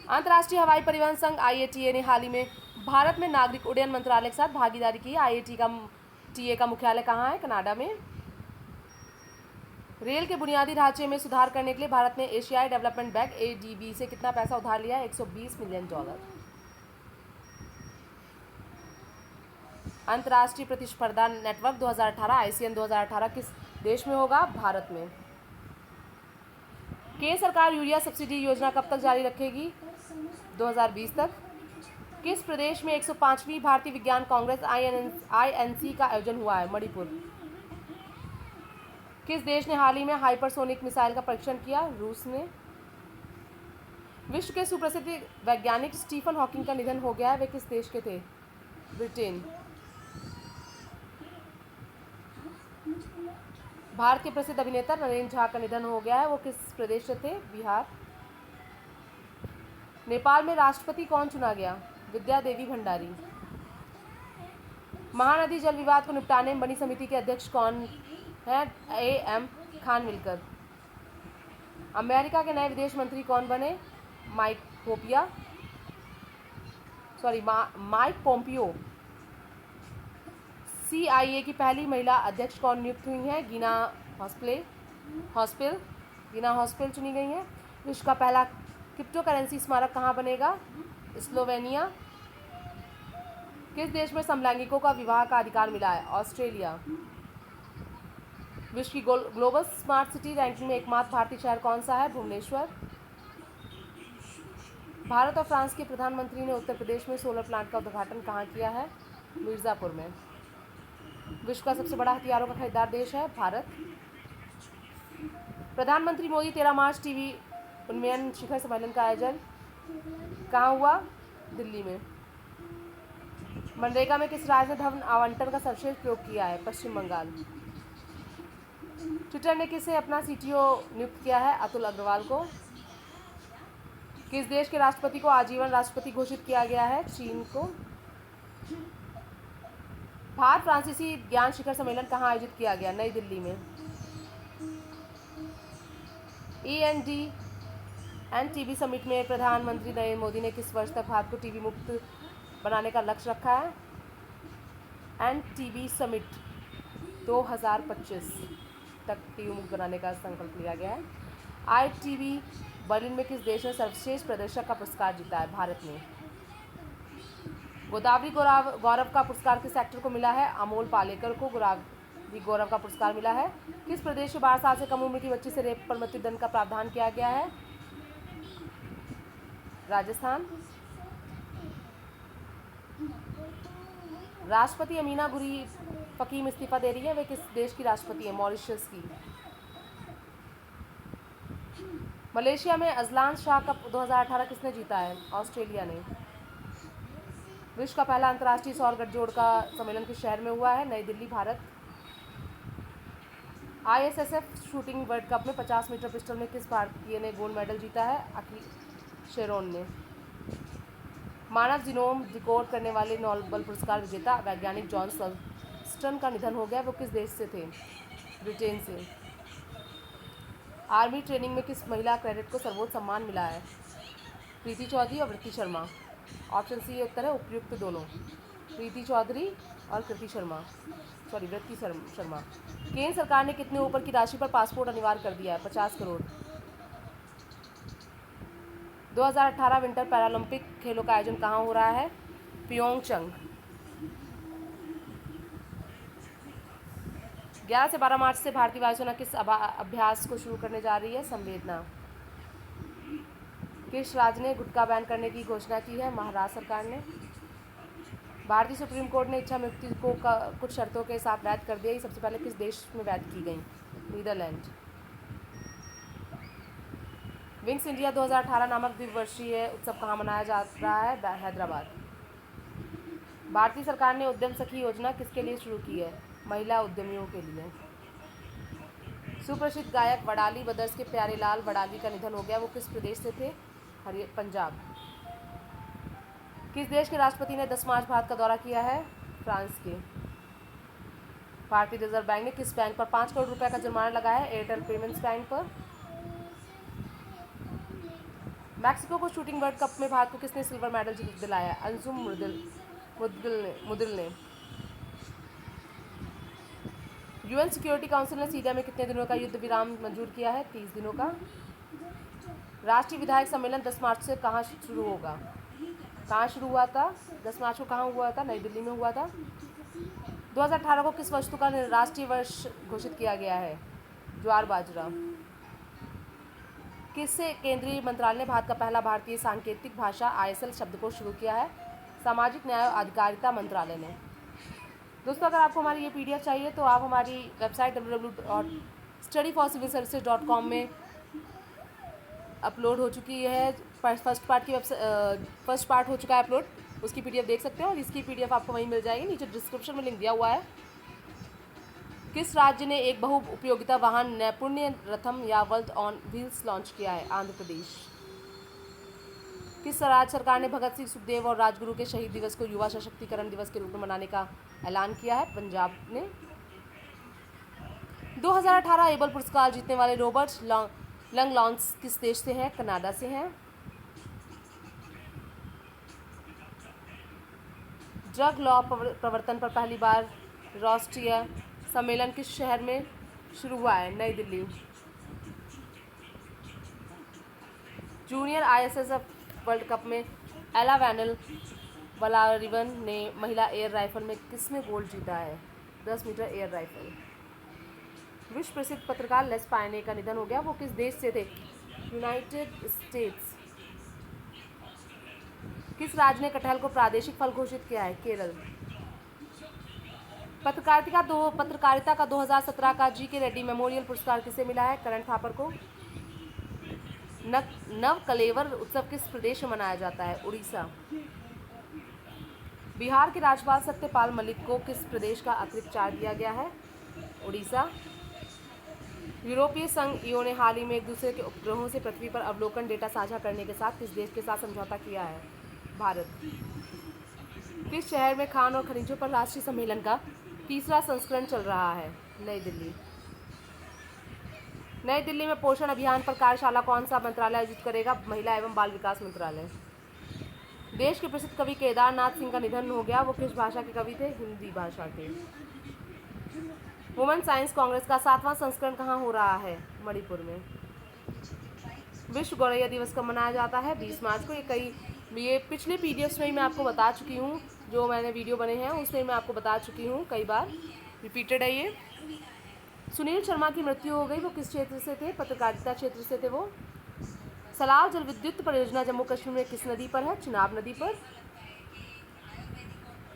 अंतर्राष्ट्रीय हवाई परिवहन संघ IATA ने हाल ही में भारत में नागरिक उड्डयन मंत्रालय के साथ भागीदारी की। IATA का मुख्यालय कहाँ है? कनाडा में। रेल के बुनियादी ढांचे में सुधार करने के लिए भारत ने एशियाई डेवलपमेंट बैंक ADB से कितना पैसा उधार लिया है? $120 मिलियन। अंतर्राष्ट्रीय प्रतिस्पर्धा नेटवर्क 2018 ICN 2018 किस देश में होगा? भारत में। केंद्र सरकार यूरिया सब्सिडी योजना कब तक जारी रखेगी? 2020 तक। किस प्रदेश में 105वीं भारतीय विज्ञान कांग्रेस INC का आयोजन हुआ है? मणिपुर। किस देश ने हाल ही में हाइपरसोनिक मिसाइल का परीक्षण किया? रूस ने। विश्व के सुप्रसिद्ध वैज्ञानिक स्टीफन हॉकिंग का निधन हो गया है। वे किस देश के थे? ब्रिटेन। भारत के प्रसिद्ध अभिनेता नरेंद्र झा का निधन हो गया है। वो किस प्रदेश से थे? बिहार। नेपाल में राष्ट्रपति कौन चुना गया? विद्या देवी भंडारी। महानदी जल विवाद को निपटाने में बनी समिति के अध्यक्ष कौन है? AM खानविलकर। अमेरिका के नए विदेश मंत्री कौन बने? Mike Pompeo. CIA की पहली महिला अध्यक्ष कौन नियुक्त हुई हैं? गिना हॉस्पिल चुनी गई हैं। विश्व का पहला क्रिप्टो करेंसी स्मारक कहाँ बनेगा? स्लोवेनिया। किस देश में समलैंगिकों का विवाह का अधिकार मिला है? ऑस्ट्रेलिया। विश्व की ग्लोबल स्मार्ट सिटी रैंकिंग में एकमात्र भारतीय शहर कौन सा है? भुवनेश्वर। भारत और फ्रांस के प्रधानमंत्री ने उत्तर प्रदेश में सोलर प्लांट का उद्घाटन कहाँ किया है? मिर्ज़ापुर में। विश्व का सबसे बड़ा हथियारों का खरीदार देश है? भारत। प्रधानमंत्री मोदी 13 मार्च टीवी उन्नयन शिखर सम्मेलन का आयोजन कहाँ हुआ? दिल्ली में। मनरेगा में किस राज्य ने धन आवंटन का सर्वश्रेष्ठ प्रयोग किया है? पश्चिम बंगाल। ट्विटर ने किसे अपना CTO नियुक्त किया है? अतुल अग्रवाल को। किस देश के राष्ट्रपति को आजीवन राष्ट्रपति घोषित किया गया है? चीन को। भारत फ्रांसीसी ज्ञान शिखर सम्मेलन कहाँ आयोजित किया गया? नई दिल्ली में। END&TB समिट में प्रधानमंत्री नरेंद्र मोदी ने किस वर्ष तक भारत को टीबी मुक्त बनाने का लक्ष्य रखा है? NTB समिट 2025 तक टीबी मुक्त बनाने का संकल्प लिया गया है। ITB बर्लिन में किस देश ने सर्वश्रेष्ठ प्रदर्शक का पुरस्कार जीता है? भारत ने। गोदावरी गौरव का पुरस्कार किस एक्टर को मिला है? अमोल पालेकर को गोदावरी गौरव का पुरस्कार मिला है। किस प्रदेश में 12 साल से कम उम्र की बच्ची से रेप पर मृत्युदंड का प्रावधान किया गया है? राजस्थान। राष्ट्रपति अमीना गुरी फकीम इस्तीफा दे रही है। वे किस देश की राष्ट्रपति है? मॉरिशस की। मलेशिया में अजलान शाह कप 2018 किसने जीता है? ऑस्ट्रेलिया ने। विश्व का पहला अंतर्राष्ट्रीय सौर गठजोड़ का सम्मेलन किस शहर में हुआ है? नई Delhi, Bharat. ISSF shooting world cup में 50 मीटर पिस्टल में किस भारतीय ने गोल्ड मेडल जीता है? अखिल शेरोन ने। मानव जीनोम डिकोड करने वाले नोबेल पुरस्कार विजेता वैज्ञानिक जॉन सल्स्टन का निधन हो गया। वो किस देश से थे? ब्रिटेन से। आर्मी ट्रेनिंग में किस महिला कैडेट को सर्वोच्च सम्मान मिला है? प्रीति चौधरी और वृत्ति शर्मा। ऑप्शन सी ये उत्तर है, उपयुक्त दोनों, प्रीति चौधरी और वृत्ति शर्मा। केंद्र सरकार ने कितने ऊपर की राशि पर पासपोर्ट अनिवार्य कर दिया है? 50 करोड़। 2018 विंटर पैरालंपिक खेलों का आयोजन कहाँ हो रहा है? प्योंगचंग। 11 से 12 मार्च से भारतीय वायुसेना किस अभ्यास को शुरू करने जा रही है? संवेदना। किस राज्य ने गुटखा बैन करने की घोषणा की है? महाराष्ट्र सरकार ने। भारतीय सुप्रीम कोर्ट ने इच्छा मृत्यु को कुछ शर्तों के साथ वैध कर दिया। ये सबसे पहले किस देश में वैध की गई? नीदरलैंड। विंग्स इंडिया 2018 नामक द्विवर्षीय उत्सव कहाँ मनाया जा रहा है? हैदराबाद। भारतीय सरकार ने उद्यम सखी योजना किसके लिए शुरू की है? महिला उद्यमियों के लिए। सुप्रसिद्ध गायक वडाली ब्रदर्स के प्यारेलाल वडाली का निधन हो गया, वो किस प्रदेश से थे? पंजाब। किस देश के राष्ट्रपति ने 10 मार्च भारत का दौरा किया है? फ्रांस के। भारतीय रिजर्व बैंक ने किस बैंक पर 5 करोड़ रुपए का जुर्माना लगाया है? एयरटेल पेमेंट्स बैंक पर। मैक्सिको को शूटिंग वर्ल्ड कप में भारत को किसने सिल्वर मेडल दिलाया? अंजुम मुदिल ने। यूएन सिक्योरिटी काउंसिल ने सीरिया में कितने दिनों का युद्ध विराम मंजूर किया है? 30 दिनों का। राष्ट्रीय विधायक सम्मेलन 10 मार्च से कहाँ शुरू होगा? कहाँ शुरू हुआ था? 10 मार्च को कहाँ हुआ था? नई दिल्ली में हुआ था। 2018 को किस वस्तु का राष्ट्रीय वर्ष घोषित किया गया है? ज्वार बाजरा। किससे केंद्रीय मंत्रालय ने भारत का पहला भारतीय सांकेतिक भाषा ISL शब्दकोश शुरू किया है? सामाजिक न्याय और अधिकारिता मंत्रालय ने। दोस्तों, अगर आपको हमारी ये PDF चाहिए तो आप हमारी वेबसाइट www.studyforcivilservices.com में अपलोड हो चुकी है। फर्स्ट पार्ट हो चुका है अपलोड, उसकी PDF देख सकते हो और इसकी PDF आपको वहीं मिल जाएगी, नीचे डिस्क्रिप्शन में लिंक दिया हुआ है। किस राज्य ने एक बहु उपयोगिता वाहन नैपुण्य रथम या वर्ल्ड ऑन व्हील्स लॉन्च किया है? आंध्र प्रदेश। किस राज्य सरकार ने भगत सिंह, सुखदेव और राजगुरु के शहीद दिवस को युवा सशक्तिकरण दिवस के रूप में मनाने का ऐलान किया है? पंजाब ने। 2018 एबल पुरस्कार जीतने वाले रॉबर्ट लंगलॉन्स किस देश से हैं? कनाडा से हैं। ड्रग लॉ प्रवर्तन पर पहली बार राष्ट्रीय सम्मेलन किस शहर में शुरू हुआ है? नई Delhi. Junior ISSF world cup में एला वैनल वलारिवन ने महिला एयर राइफल में किसमें गोल्ड जीता है? 10 मीटर एयर राइफल। विश्व प्रसिद्ध पत्रकार लेस पायने का निधन हो गया, वो किस देश से थे? United states. किस राज्य ने कटहल को प्रादेशिक फल घोषित किया है? केरल। पत्रकारिता का 2017 का GK रेड्डी मेमोरियल पुरस्कार किसे मिला है? करण थापर को। नव कलेवर उत्सव किस प्रदेश में मनाया जाता है? उड़ीसा। बिहार के राज्यपाल सत्यपाल मलिक को किस प्रदेश का अतिरिक्त चार्ज दिया गया है? उड़ीसा। यूरोपीय संघ EU ने हाल ही में एक दूसरे के उपग्रहों से पृथ्वी पर अवलोकन डेटा साझा करने के साथ किस देश के साथ समझौता किया है? भारत। किस शहर में खान और खनिजों पर राष्ट्रीय सम्मेलन का तीसरा संस्करण चल रहा है? नई दिल्ली। नई दिल्ली में पोषण अभियान पर कार्यशाला कौन सा मंत्रालय आयोजित करेगा? महिला एवं बाल विकास मंत्रालय। देश के प्रसिद्ध कवि केदारनाथ सिंह का निधन हो गया, वो किस भाषा के कवि थे? हिंदी भाषा के। वुमेन साइंस कांग्रेस का 7वां संस्करण कहाँ हो रहा है? मणिपुर में। विश्व गौरैया दिवस कब मनाया जाता है? 20 मार्च को। ये पिछले PDFs में ही मैं आपको बता चुकी हूँ, जो मैंने वीडियो बने हैं उसमें मैं आपको बता चुकी हूँ, कई बार रिपीटेड है ये। सुनील शर्मा की मृत्यु हो गई, वो किस क्षेत्र से थे? पत्रकारिता क्षेत्र से थे वो। सलाल जल विद्युत परियोजना जम्मू कश्मीर में किस नदी पर है? चिनाब नदी पर।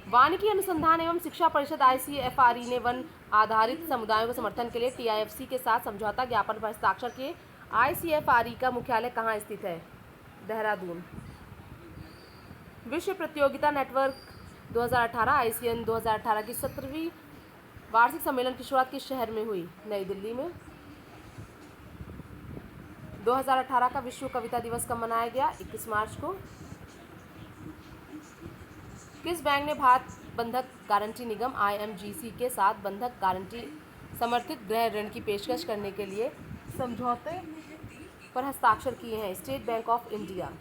वानिकी अनुसंधान एवं शिक्षा परिषद ICFRE ने वन आधारित समुदायों के समर्थन के लिए TIFC के साथ समझौता ज्ञापन पर हस्ताक्षर किए। ICFRE का मुख्यालय कहाँ स्थित है? देहरादून। विश्व प्रतियोगिता नेटवर्क 2018 ICN 2018 की 17वीं वार्षिक सम्मेलन की शुरुआत किस शहर में हुई? नई दिल्ली में। 2018 का विश्व कविता दिवस कब मनाया गया? 21 मार्च को। किस बैंक ने भारत बंधक गारंटी निगम IMGC के साथ बंधक गारंटी समर्थित गृह ऋण की पेशकश करने के लिए समझौते पर हस्ताक्षर किए हैं? State bank of India.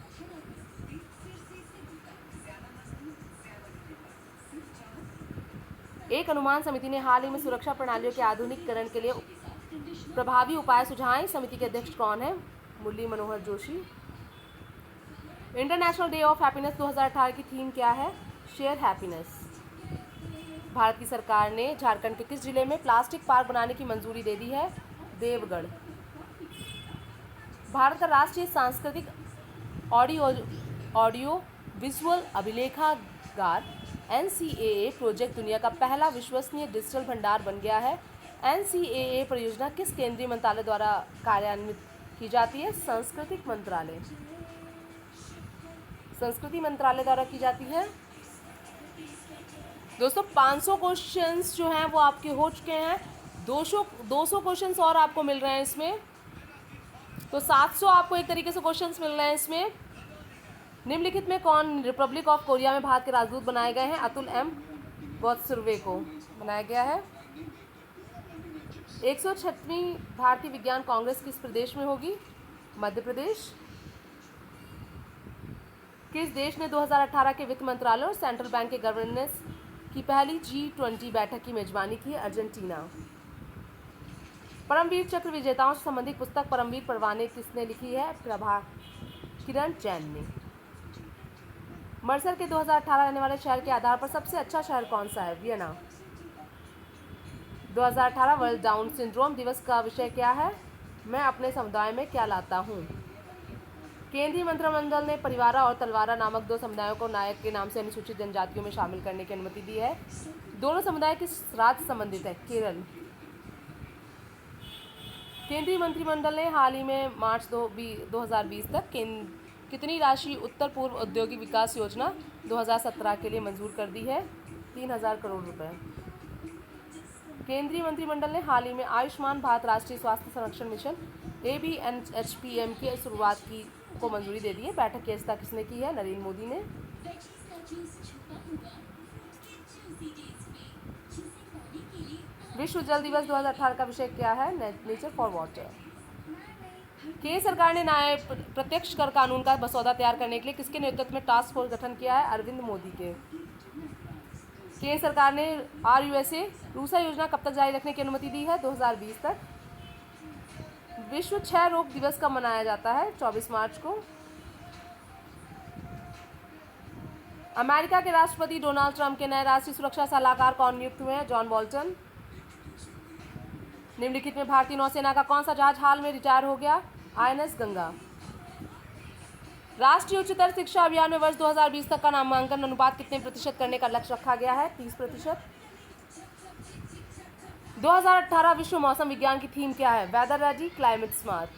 एक अनुमान समिति ने हाल ही में सुरक्षा प्रणालियों के आधुनिकीकरण के लिए प्रभावी उपाय सुझाए। समिति के अध्यक्ष कौन है? Murali Manohar Joshi. International day of happiness 2018 की थीम क्या है? Share happiness. भारत की सरकार ने झारखंड के किस जिले में प्लास्टिक पार्क बनाने की मंजूरी दे दी है? देवगढ़। भारत का राष्ट्रीय सांस्कृतिक ऑडियो विजुअल अभिलेखागार NCAA प्रोजेक्ट दुनिया का पहला विश्वसनीय डिजिटल भंडार बन गया है। NCAA परियोजना किस केंद्रीय मंत्रालय द्वारा कार्यान्वित की जाती है? संस्कृति मंत्रालय द्वारा की जाती है। दोस्तों 500 क्वेश्चंस जो हैं वो आपके हो चुके हैं, 200 क्वेश्चंस और आपको मिल रहे हैं इसमें, तो 700 आपको एक तरीके से क्वेश्चंस मिल रहे हैं इसमें। निम्नलिखित में कौन रिपब्लिक ऑफ कोरिया में भारत के राजदूत बनाए गए हैं? अतुल एम वात्सुर्वे को बनाया गया है। 106वीं भारतीय विज्ञान कांग्रेस किस प्रदेश में होगी? मध्य प्रदेश। किस देश ने 2018 के वित्त मंत्रालय और सेंट्रल बैंक के गवर्नेंस की पहली G20 बैठक की मेजबानी की? अर्जेंटीना। परमवीर चक्र विजेताओं से संबंधित पुस्तक परमवीर परवाने किसने लिखी है? प्रभा किरण जैन ने। मर्सर के 2018 रहने वाले शहर के आधार पर सबसे अच्छा शहर कौन सा है? वियना। 2018 वर्ल्ड डाउन सिंड्रोम दिवस का विषय क्या है? मैं अपने समुदाय में क्या लाता हूँ। केंद्रीय मंत्रिमंडल ने परिवारा और तलवारा नामक 2 समुदायों को नायक के नाम से अनुसूचित जनजातियों में शामिल करने की अनुमति दी है। दोनों समुदाय किस राज्य से संबंधित है? केरल। केंद्रीय मंत्रिमंडल ने हाल ही में मार्च 2020 तक कितनी राशि उत्तर पूर्व औद्योगिक विकास योजना 2017 के लिए मंजूर कर दी है? 3000 करोड़ रुपए। केंद्रीय मंत्रिमंडल ने हाल ही में आयुष्मान भारत राष्ट्रीय स्वास्थ्य संरक्षण मिशन ABNHPM की शुरुआत को मंजूरी दे दी है। बैठक की अध्यक्षता किसने की है? नरेंद्र मोदी ने। विश्व जल दिवस 2018 का विषय क्या है? Nature for water. केंद्र सरकार ने नए प्रत्यक्ष कर कानून का मसौदा तैयार करने के लिए किसके नेतृत्व में टास्क फोर्स गठन किया है? अरविंद मोदी के। केंद्र सरकार ने RUSA रूसा योजना कब तक जारी रखने की अनुमति दी है? 2020 तक। विश्व क्षय रोग दिवस कब मनाया जाता है? 24 मार्च को। अमेरिका के राष्ट्रपति डोनाल्ड ट्रंप के नए राष्ट्रीय सुरक्षा सलाहकार कौन नियुक्त हुए हैं? John Bolton. निम्नलिखित में भारतीय नौसेना का कौन सा जहाज हाल में रिटायर हो गया? INS गंगा। राष्ट्रीय उच्चतर शिक्षा अभियान में वर्ष 2020 तक का नामांकन अनुपात कितने प्रतिशत करने का लक्ष्य रखा गया है? 30%। 2018 विश्व मौसम विज्ञान की थीम क्या है? Weather ready, climate smart.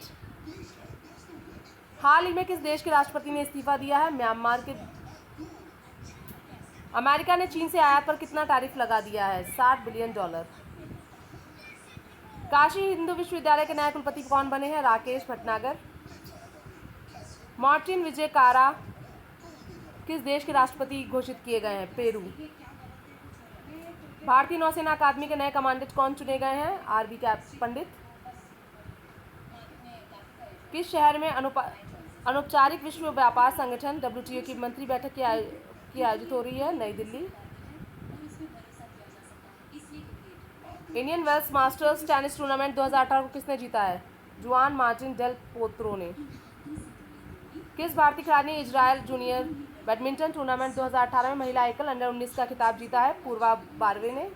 हाल ही में किस देश के राष्ट्रपति ने इस्तीफा दिया है? म्यांमार के। अमेरिका ने चीन से आयात पर कितना टैरिफ लगा दिया है? $60 बिलियन। काशी हिंदू विश्वविद्यालय के नए कुलपति कौन बने हैं? राकेश भटनागर। मार्टिन विजय कारा किस देश के राष्ट्रपति घोषित किए गए हैं? पेरू। भारतीय नौसेना अकादमी के नए कमांडेंट कौन चुने गए हैं? RB पंडित। किस शहर में अनौपचारिक विश्व व्यापार संगठन WTO की मंत्री बैठक की आयोजित हो रही है? नई Delhi. Indian Wells Masters tennis tournament 2018 को किसने जीता है? जुआन मार्टिन डेल पोत्रो ने। किस भारतीय खिलाड़ी ने इजरायल जूनियर बैडमिंटन टूर्नामेंट 2018 में महिला एकल अंडर 19 का खिताब जीता है? पूर्वा बारवे ने।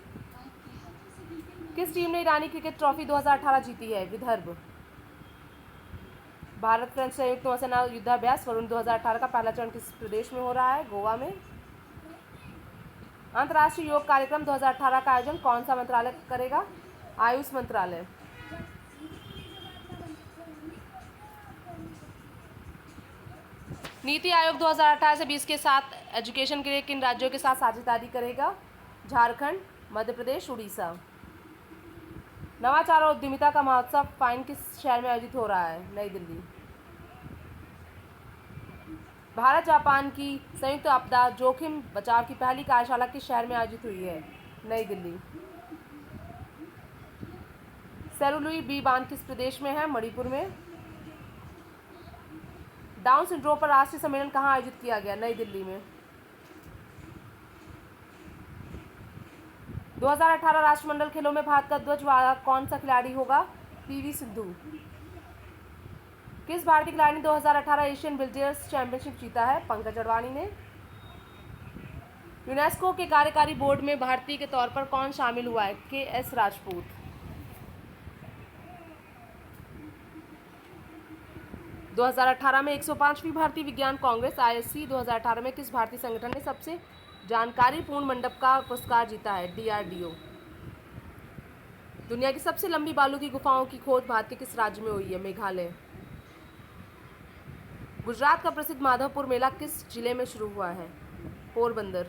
किस टीम ने ईरानी क्रिकेट ट्रॉफी 2018 जीती है? विदर्भ। भारत फ्रेंच संयुक्त नौसेना युद्धाभ्यास वरुण 2018 का पहला चरण किस प्रदेश में हो रहा है? गोवा में। अंतर्राष्ट्रीय योग कार्यक्रम 2018 का आयोजन कौन सा मंत्रालय करेगा? आयुष मंत्रालय। नीति आयोग 2018 से 20 के साथ एजुकेशन के लिए किन राज्यों के साथ साझेदारी करेगा? झारखंड, मध्य प्रदेश, उड़ीसा। नवाचार और उद्यमिता का महोत्सव फाइन किस शहर में आयोजित हो रहा है? नई दिल्ली। भारत जापान की संयुक्त आपदा जोखिम बचाव की पहली कार्यशाला किस शहर में आयोजित हुई है? नई दिल्ली। सेरुलुई बी बांध किस प्रदेश में है? मणिपुर में। डाउन सिंड्रोम पर राष्ट्रीय सम्मेलन कहाँ आयोजित किया गया? नई दिल्ली में। 2018 राष्ट्रमंडल खेलों में भारत का ध्वज वाहक कौन सा खिलाड़ी होगा? PV सिंधु। किस भारतीय खिलाड़ी ने 2018 एशियन बिलियर्ड्स चैंपियनशिप जीता है? पंकज अडवाणी ने। यूनेस्को के कार्यकारी बोर्ड में भारतीय के तौर पर कौन शामिल हुआ है? KS राजपूत। - 2018 में 105वीं भारतीय विज्ञान कांग्रेस ISC 2018 में किस भारतीय संगठन ने सबसे जानकारीपूर्ण मंडप का पुरस्कार जीता है? DRDO। दुनिया की सबसे लंबी बालू की गुफाओं की खोज भारत के किस राज्य में हुई है? मेघालय। गुजरात का प्रसिद्ध माधवपुर मेला किस जिले में शुरू हुआ है? पोरबंदर।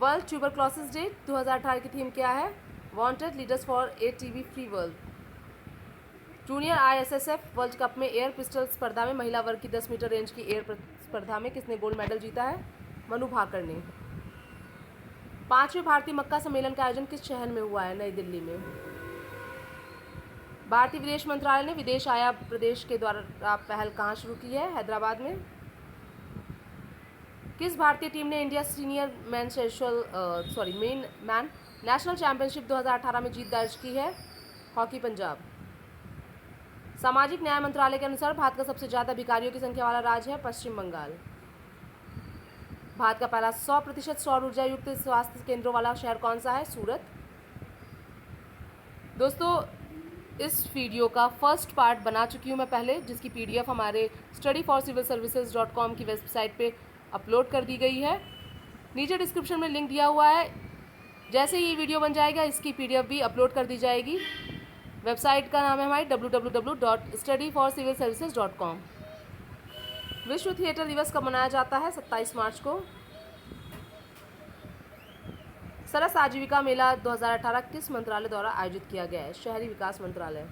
वर्ल्ड ट्यूबरक्लोसिस डे 2018 की थीम क्या है? Wanted leaders for a TB free world. Junior ISSF world cup में एयर पिस्टल स्पर्धा में महिला वर्ग की 10 मीटर रेंज की एयर स्पर्धा में किसने गोल्ड मेडल जीता है? मनु भाकर ने। 5वें भारतीय मक्का सम्मेलन का आयोजन किस शहर में हुआ है? नई दिल्ली में। भारतीय विदेश मंत्रालय ने विदेश आया प्रदेश के द्वारा पहल कहाँ शुरू की है? हैदराबाद में। किस भारतीय टीम ने India senior man national championship 2018 में जीत दर्ज की है? हॉकी पंजाब। सामाजिक न्याय मंत्रालय के अनुसार भारत का सबसे ज्यादा भिखारियों की संख्या वाला राज्य है पश्चिम बंगाल। भारत का पहला 100% सौर ऊर्जा युक्त स्वास्थ्य केंद्रों वाला शहर कौन सा है? सूरत। दोस्तों, इस वीडियो का फर्स्ट पार्ट बना चुकी हूँ मैं पहले, जिसकी PDF हमारे studyforcivilservices.com की वेबसाइट पे अपलोड कर दी गई है। नीचे डिस्क्रिप्शन में लिंक दिया हुआ है। जैसे ही ये वीडियो बन जाएगा इसकी PDF भी अपलोड कर दी जाएगी। वेबसाइट का नाम है हमारी www.studyforcivilservices.com। विश्व थिएटर दिवस कब मनाया जाता है? 27 मार्च को। सरस आजीविका मेला 2018 किस मंत्रालय द्वारा आयोजित किया गया है? शहरी विकास मंत्रालय।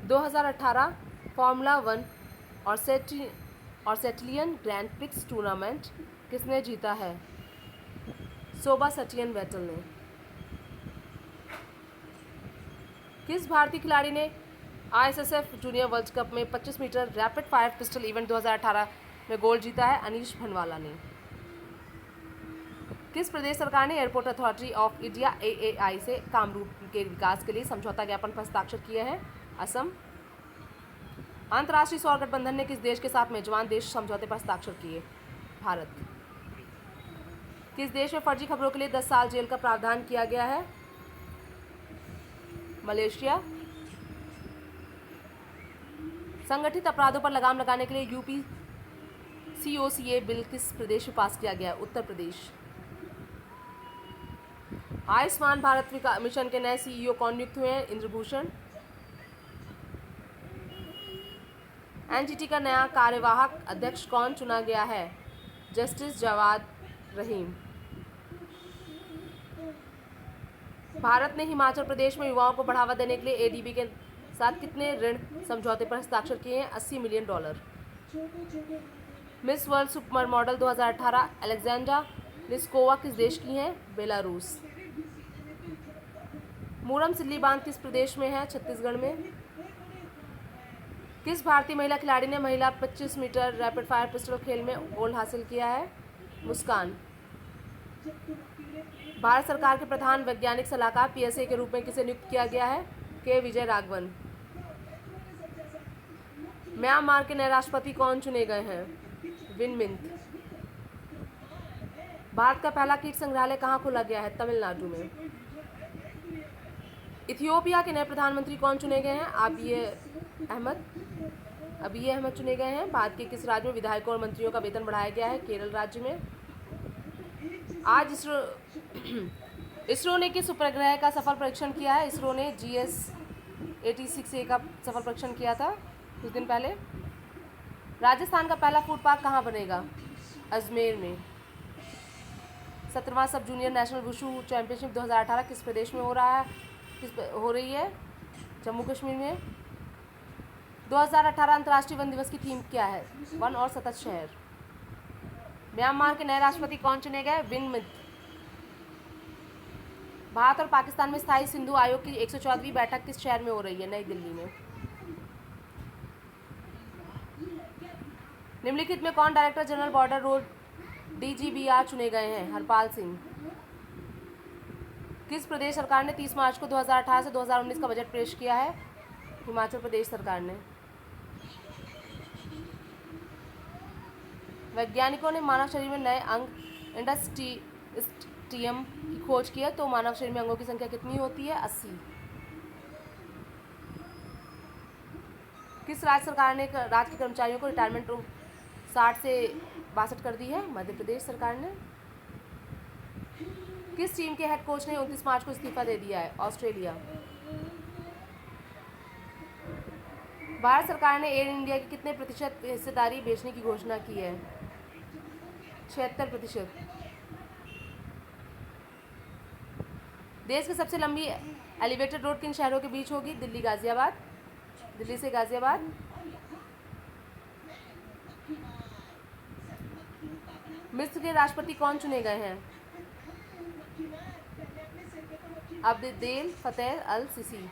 2018 फॉर्मूला 1 और सेटिलियन ग्रैंड प्रिक्स टूर्नामेंट किसने जीता है? सेबास्टियन वेटल ने। किस भारतीय खिलाड़ी ने ISSF जूनियर वर्ल्ड कप में 25 metre rapid fire pistol event 2018 में गोल्ड जीता है? अनीश भनवाला ने। किस प्रदेश सरकार ने airport authority of India AAI से कामरूप के विकास के लिए समझौता ज्ञापन पर हस्ताक्षर किए हैं? असम। अंतर्राष्ट्रीय सौर गठबंधन ने किस देश के साथ मेजबान देश समझौते पर हस्ताक्षर किए? भारत। किस देश में फर्जी खबरों के लिए 10 साल जेल का प्रावधान किया गया है? मलेशिया। संगठित अपराधों पर लगाम लगाने के लिए UP COCA बिल किस प्रदेश में पास किया गया है? उत्तर प्रदेश। आयुष्मान भारत मिशन के नए CEO कौन नियुक्त हुए हैं? इंद्रभूषण। NGT का नया कार्यवाहक अध्यक्ष कौन चुना गया है? जस्टिस जवाद रहीम। भारत ने हिमाचल प्रदेश में युवाओं को बढ़ावा देने के लिए ADB के साथ कितने ऋण समझौते पर हस्ताक्षर किए हैं? $80 million. Miss world super model 2018 Alexandra Liskova किस देश की हैं? बेलारूस। मूरम सिल्ली बांध किस प्रदेश में है? छत्तीसगढ़ में। किस भारतीय महिला खिलाड़ी ने महिला 25 मीटर रैपिड फायर पिस्टल खेल में गोल्ड हासिल किया है? मुस्कान। भारत सरकार के प्रधान वैज्ञानिक सलाहकार PSA के रूप में किसे नियुक्त किया गया है? के विजय राघवन। म्यांमार के नए राष्ट्रपति कौन चुने गए हैं? Win Myint. भारत का पहला कीट संग्रहालय कहाँ खोला गया है? तमिलनाडु में। इथियोपिया के नए प्रधानमंत्री कौन चुने गए हैं? अबी अहमद चुने गए हैं। भारत के किस राज्य में विधायकों और मंत्रियों का वेतन बढ़ाया गया है? केरल राज्य में। आज इसरो ने किस उपग्रह का सफल परीक्षण किया है? इसरो ने GS-86A का सफल परीक्षण किया था कुछ दिन पहले। राजस्थान का पहला फूड पार्क कहाँ बनेगा? अजमेर में। 17वां सब जूनियर नेशनल वुशु चैंपियनशिप 2018 किस प्रदेश में हो रही है? जम्मू कश्मीर में। 2018 अंतर्राष्ट्रीय वन दिवस की थीम क्या है? वन और सतत शहर। म्यांमार के नए राष्ट्रपति कौन चुने गए? Win Myint. भारत और पाकिस्तान में स्थायी सिंधु आयोग की 114वीं बैठक किस शहर में हो रही है? नई दिल्ली में। निम्नलिखित में कौन director general border road DGBR चुने गए हैं? हरपाल सिंह। किस प्रदेश सरकार ने 30 मार्च को 2018 से 2019 का बजट पेश किया है? हिमाचल प्रदेश सरकार ने। वैज्ञानिकों ने मानव शरीर में नए अंग इंडस्ट्रियम की खोज की है, तो मानव शरीर में अंगों की संख्या कितनी होती है? 80। किस राज्य सरकार ने राज्य के कर्मचारियों को रिटायरमेंट 60 से 62 कर दी है? मध्य प्रदेश सरकार ने। किस टीम के हेड कोच ने 29 मार्च को इस्तीफा दे दिया है? ऑस्ट्रेलिया। भारत सरकार ने एयर इंडिया की कितने प्रतिशत हिस्सेदारी बेचने की घोषणा की है? 76%। देश की सबसे लंबी एलिवेटेड रोड किन शहरों के बीच होगी? दिल्ली गाजियाबाद, दिल्ली से गाजियाबाद। मिस्र के राष्ट्रपति कौन चुने गए हैं? अब्देल फतेह अल सीसी।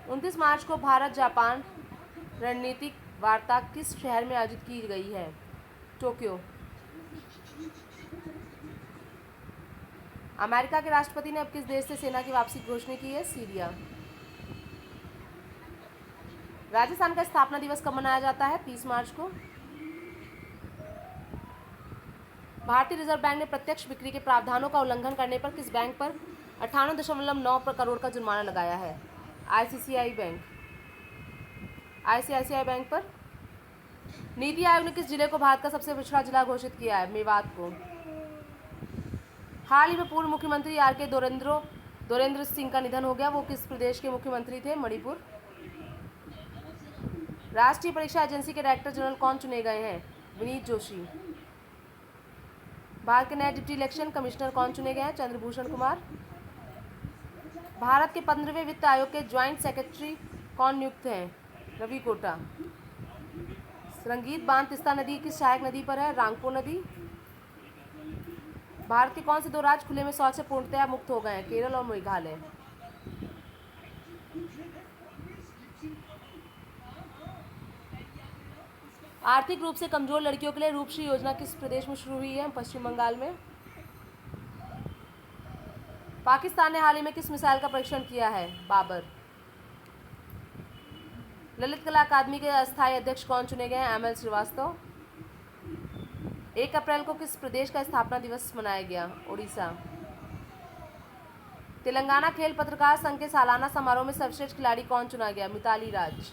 29 मार्च को भारत जापान रणनीतिक वार्ता किस शहर में आयोजित की गई है? टोक्यो। अमेरिका के राष्ट्रपति ने अब किस देश से सेना की वापसी की घोषणा की है? सीरिया। राजस्थान का स्थापना दिवस कब मनाया जाता है? 30 मार्च को। भारतीय रिजर्व बैंक ने प्रत्यक्ष बिक्री के प्रावधानों का उल्लंघन करने पर किस बैंक पर 98.9 करोड़ का जुर्माना लगाया है? आईसीआईसीआई बैंक पर। नीति आयोग ने किस जिले को भारत का सबसे पिछड़ा जिला घोषित किया है? मेवात को। हाल ही में पूर्व मुख्यमंत्री आर.के. दोरेंद्र सिंह का निधन हो गया। वो किस प्रदेश के मुख्यमंत्री थे? मणिपुर। राष्ट्रीय परीक्षा एजेंसी के डायरेक्टर जनरल कौन चुने गए हैं? विनीत जोशी। भारत के नए डिप्टी इलेक्शन कमिश्नर कौन चुने गए हैं? चंद्रभूषण कुमार। भारत के 15वें वित्त आयोग के ज्वाइंट सेक्रेटरी कौन नियुक्त हैं? रवि कोटा। संगीत बांध तिस्ता नदी किस सहायक नदी पर है? रांगपो नदी। भारत के कौन से दो राज्य खुले में शौच से पूर्णतया मुक्त हो गए हैं? केरल और मेघालय। आर्थिक रूप से कमजोर लड़कियों के लिए रूपश्री योजना किस प्रदेश में शुरू हुई है? पश्चिम बंगाल में। पाकिस्तान ने हाल ही में किस मिसाइल का परीक्षण किया है? बाबर। ललित कला अकादमी के अस्थायी अध्यक्ष कौन चुने गए हैं? एम.एल. श्रीवास्तव। 1 अप्रैल को किस प्रदेश का स्थापना दिवस मनाया गया? ओडिशा। तेलंगाना खेल पत्रकार संघ के सालाना समारोह में सर्वश्रेष्ठ खिलाड़ी कौन चुना गया? मिताली राज।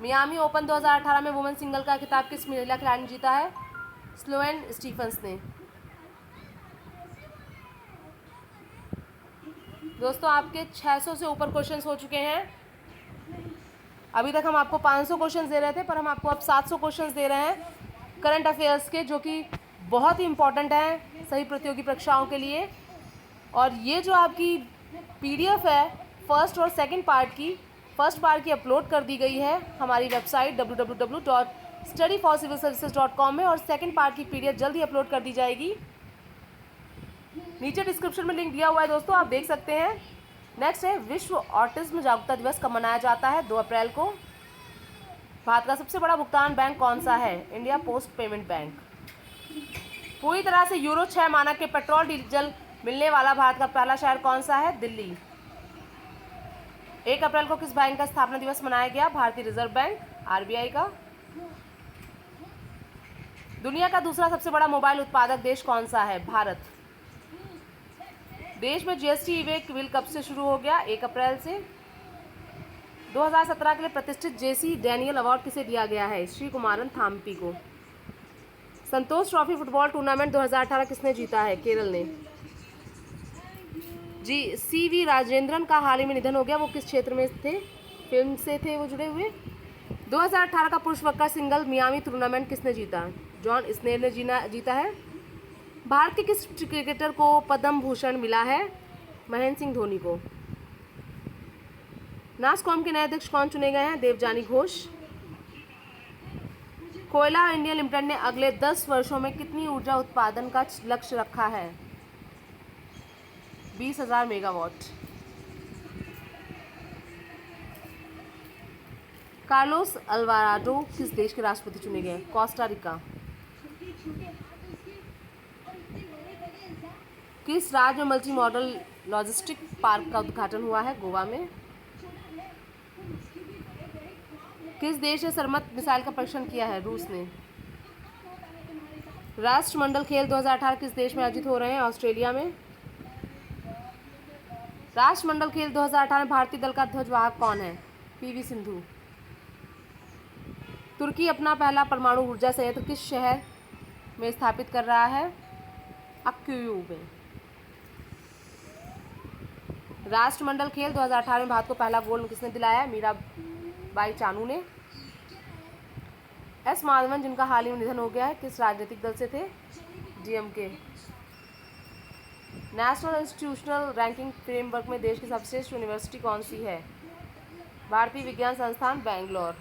मियामी ओपन 2018 में वुमेन सिंगल का खिताब किस महिला खिलाड़ी ने जीता है? स्लोएन स्टीफंस ने। दोस्तों, आपके 600 से ऊपर क्वेश्चंस हो चुके हैं। अभी तक हम आपको 500 क्वेश्चंस दे रहे थे, पर हम आपको अब 700 क्वेश्चंस दे रहे हैं करंट अफेयर्स के, जो कि बहुत ही इम्पोर्टेंट हैं सभी प्रतियोगी परीक्षाओं के लिए। और ये जो आपकी पीडीएफ है फर्स्ट और सेकंड पार्ट की, फर्स्ट पार्ट की अपलोड कर दी गई है हमारी वेबसाइट www.studyforcivilservices.com में, और सेकंड पार्ट की पीडीएफ जल्द ही अपलोड कर दी जाएगी। नीचे डिस्क्रिप्शन में लिंक दिया हुआ है दोस्तों, आप देख सकते हैं। नेक्स्ट है विश्व ऑटिज्म जागरूकता दिवस कब मनाया जाता है? 2 अप्रैल को। भारत का सबसे बड़ा भुगतान बैंक कौन सा है? India post payment bank. पूरी तरह से यूरो 6 मानक के पेट्रोल डीजल मिलने वाला भारत का पहला शहर कौन सा है? दिल्ली। 1 अप्रैल को किस बैंक का स्थापना दिवस मनाया गया? भारतीय रिजर्व बैंक, आरबीआई का। दुनिया का दूसरा सबसे बड़ा मोबाइल उत्पादक देश कौन सा है? भारत। देश में जीएसटी ई-वे बिल कब से शुरू हो गया? 1 अप्रैल से। 2017 के लिए प्रतिष्ठित जेसी डैनियल अवार्ड किसे दिया गया है? श्री कुमारन थाम्पी को। संतोष ट्रॉफी फुटबॉल टूर्नामेंट 2018 किसने जीता है? केरल ने। जी सी.वी. राजेंद्रन का हाल ही में निधन हो गया। वो किस क्षेत्र में थे? फिल्म से थे वो जुड़े हुए। 2018 का पुरुष वर्ग का सिंगल मियामी टूर्नामेंट किसने जीता? जॉन स्नेल ने जीता है। भारत के किस क्रिकेटर को पद्म भूषण मिला है? महेंद्र सिंह धोनी को। नासकॉम के नए अध्यक्ष कौन चुने गए हैं? देवजानी घोष। कोयला इंडिया लिमिटेड ने अगले 10 वर्षों में कितनी ऊर्जा उत्पादन का लक्ष्य रखा है? 20,000 मेगावाट। कार्लोस अल्वाराडो किस देश के राष्ट्रपति चुने गए? Costa Rica. किस राज्य में मल्टी मॉडल लॉजिस्टिक पार्क का उद्घाटन हुआ है? गोवा में। किस देश ने सरमत मिसाइल का परीक्षण किया है? रूस ने। राष्ट्रमंडल खेल 2018 किस देश में आयोजित हो रहे हैं? ऑस्ट्रेलिया में। राष्ट्रमंडल खेल 2018 में भारतीय दल का ध्वजवाहक कौन है? पीवी सिंधु। तुर्की अपना पहला परमाणु ऊर्जा संयंत्र किस शहर में स्थापित कर रहा है? अक्यूयू में। राष्ट्रमंडल खेल 2018 में भारत को पहला गोल्ड किसने दिलाया? मीराबाई चानू ने। एस माधवन जिनका हाल ही में निधन हो गया है किस राजनीतिक दल से थे? DMK. National institutional ranking framework में देश की सर्वश्रेष्ठ यूनिवर्सिटी कौन सी है? भारतीय विज्ञान संस्थान बेंगलोर।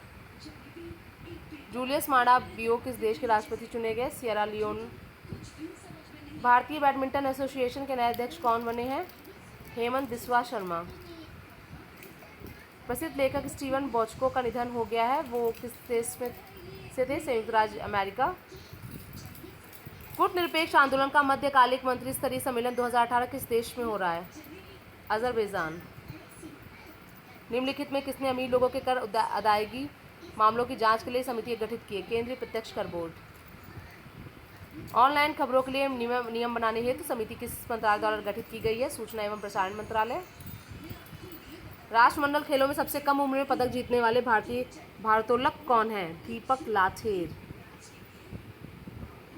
जूलियस माडा बियो किस देश के राष्ट्रपति चुने गए? Sierra Leone. भारतीय बैडमिंटन एसोसिएशन के नए अध्यक्ष कौन बने हैं? हेमंत बिस्वा शर्मा। प्रसिद्ध लेखक स्टीवन बोचको का निधन हो गया है, वो किस देश में से थे? संयुक्त राज्य अमेरिका। गुट-निरपेक्ष आंदोलन का मध्यकालिक मंत्री स्तरीय सम्मेलन 2018 किस देश में हो रहा है? अजरबैजान। निम्नलिखित में किसने अमीर लोगों के कर अदायगी मामलों की जांच के लिए समिति गठित की है? केंद्रीय प्रत्यक्ष कर बोर्ड। ऑनलाइन खबरों के लिए नियम बनाने हेतु समिति किस मंत्रालय द्वारा गठित की गई है? सूचना एवं प्रसारण मंत्रालय। राष्ट्रमंडल खेलों में सबसे कम उम्र में पदक जीतने वाले भारतीय भारोत्तोलक कौन हैं? दीपक लाथेर।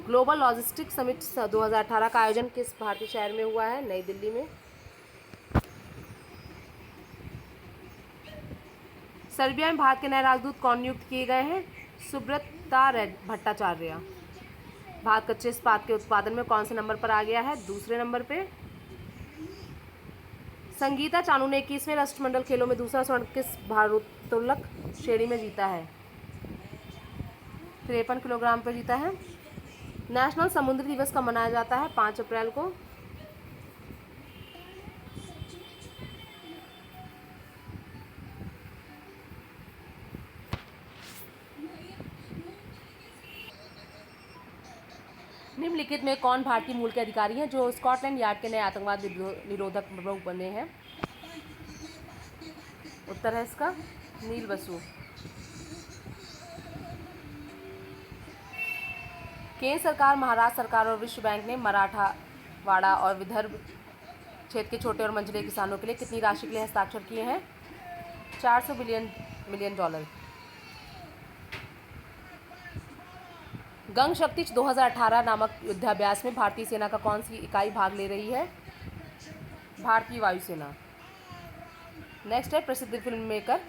ग्लोबल लॉजिस्टिक्स समिट 2018 का आयोजन किस भारतीय शहर में हुआ है? नई दिल्ली में। सर्बिया में भारत के नए राजदूत कौन नियुक्त किए गए हैं? सुब्रता भट्टाचार्य। भारत कच्चे इस्पात के उत्पादन में कौन से नंबर पर आ गया है? दूसरे नंबर पे। संगीता चानू ने 21वें राष्ट्रमंडल खेलों में दूसरा स्वर्ण किस भारोत्तोलक श्रेणी में जीता है? 53 किलोग्राम पर जीता है। नेशनल समुद्री दिवस कब मनाया जाता है? 5 अप्रैल को। निम्नलिखित में कौन भारतीय मूल के अधिकारी हैं जो स्कॉटलैंड यार्ड के नए आतंकवाद निरोधक प्रमुख बने हैं? उत्तर है इसका नील बसु। केंद्र सरकार, महाराष्ट्र सरकार और विश्व बैंक ने मराठवाड़ा और विदर्भ क्षेत्र के छोटे और मंझले किसानों के लिए कितनी राशि के लिए हस्ताक्षर किए हैं? 400 मिलियन डॉलर। गंग शक्ति 2018 नामक युद्धाभ्यास में भारतीय सेना का कौन सी इकाई भाग ले रही है? भारतीय वायुसेना। नेक्स्ट है प्रसिद्ध फिल्म मेकर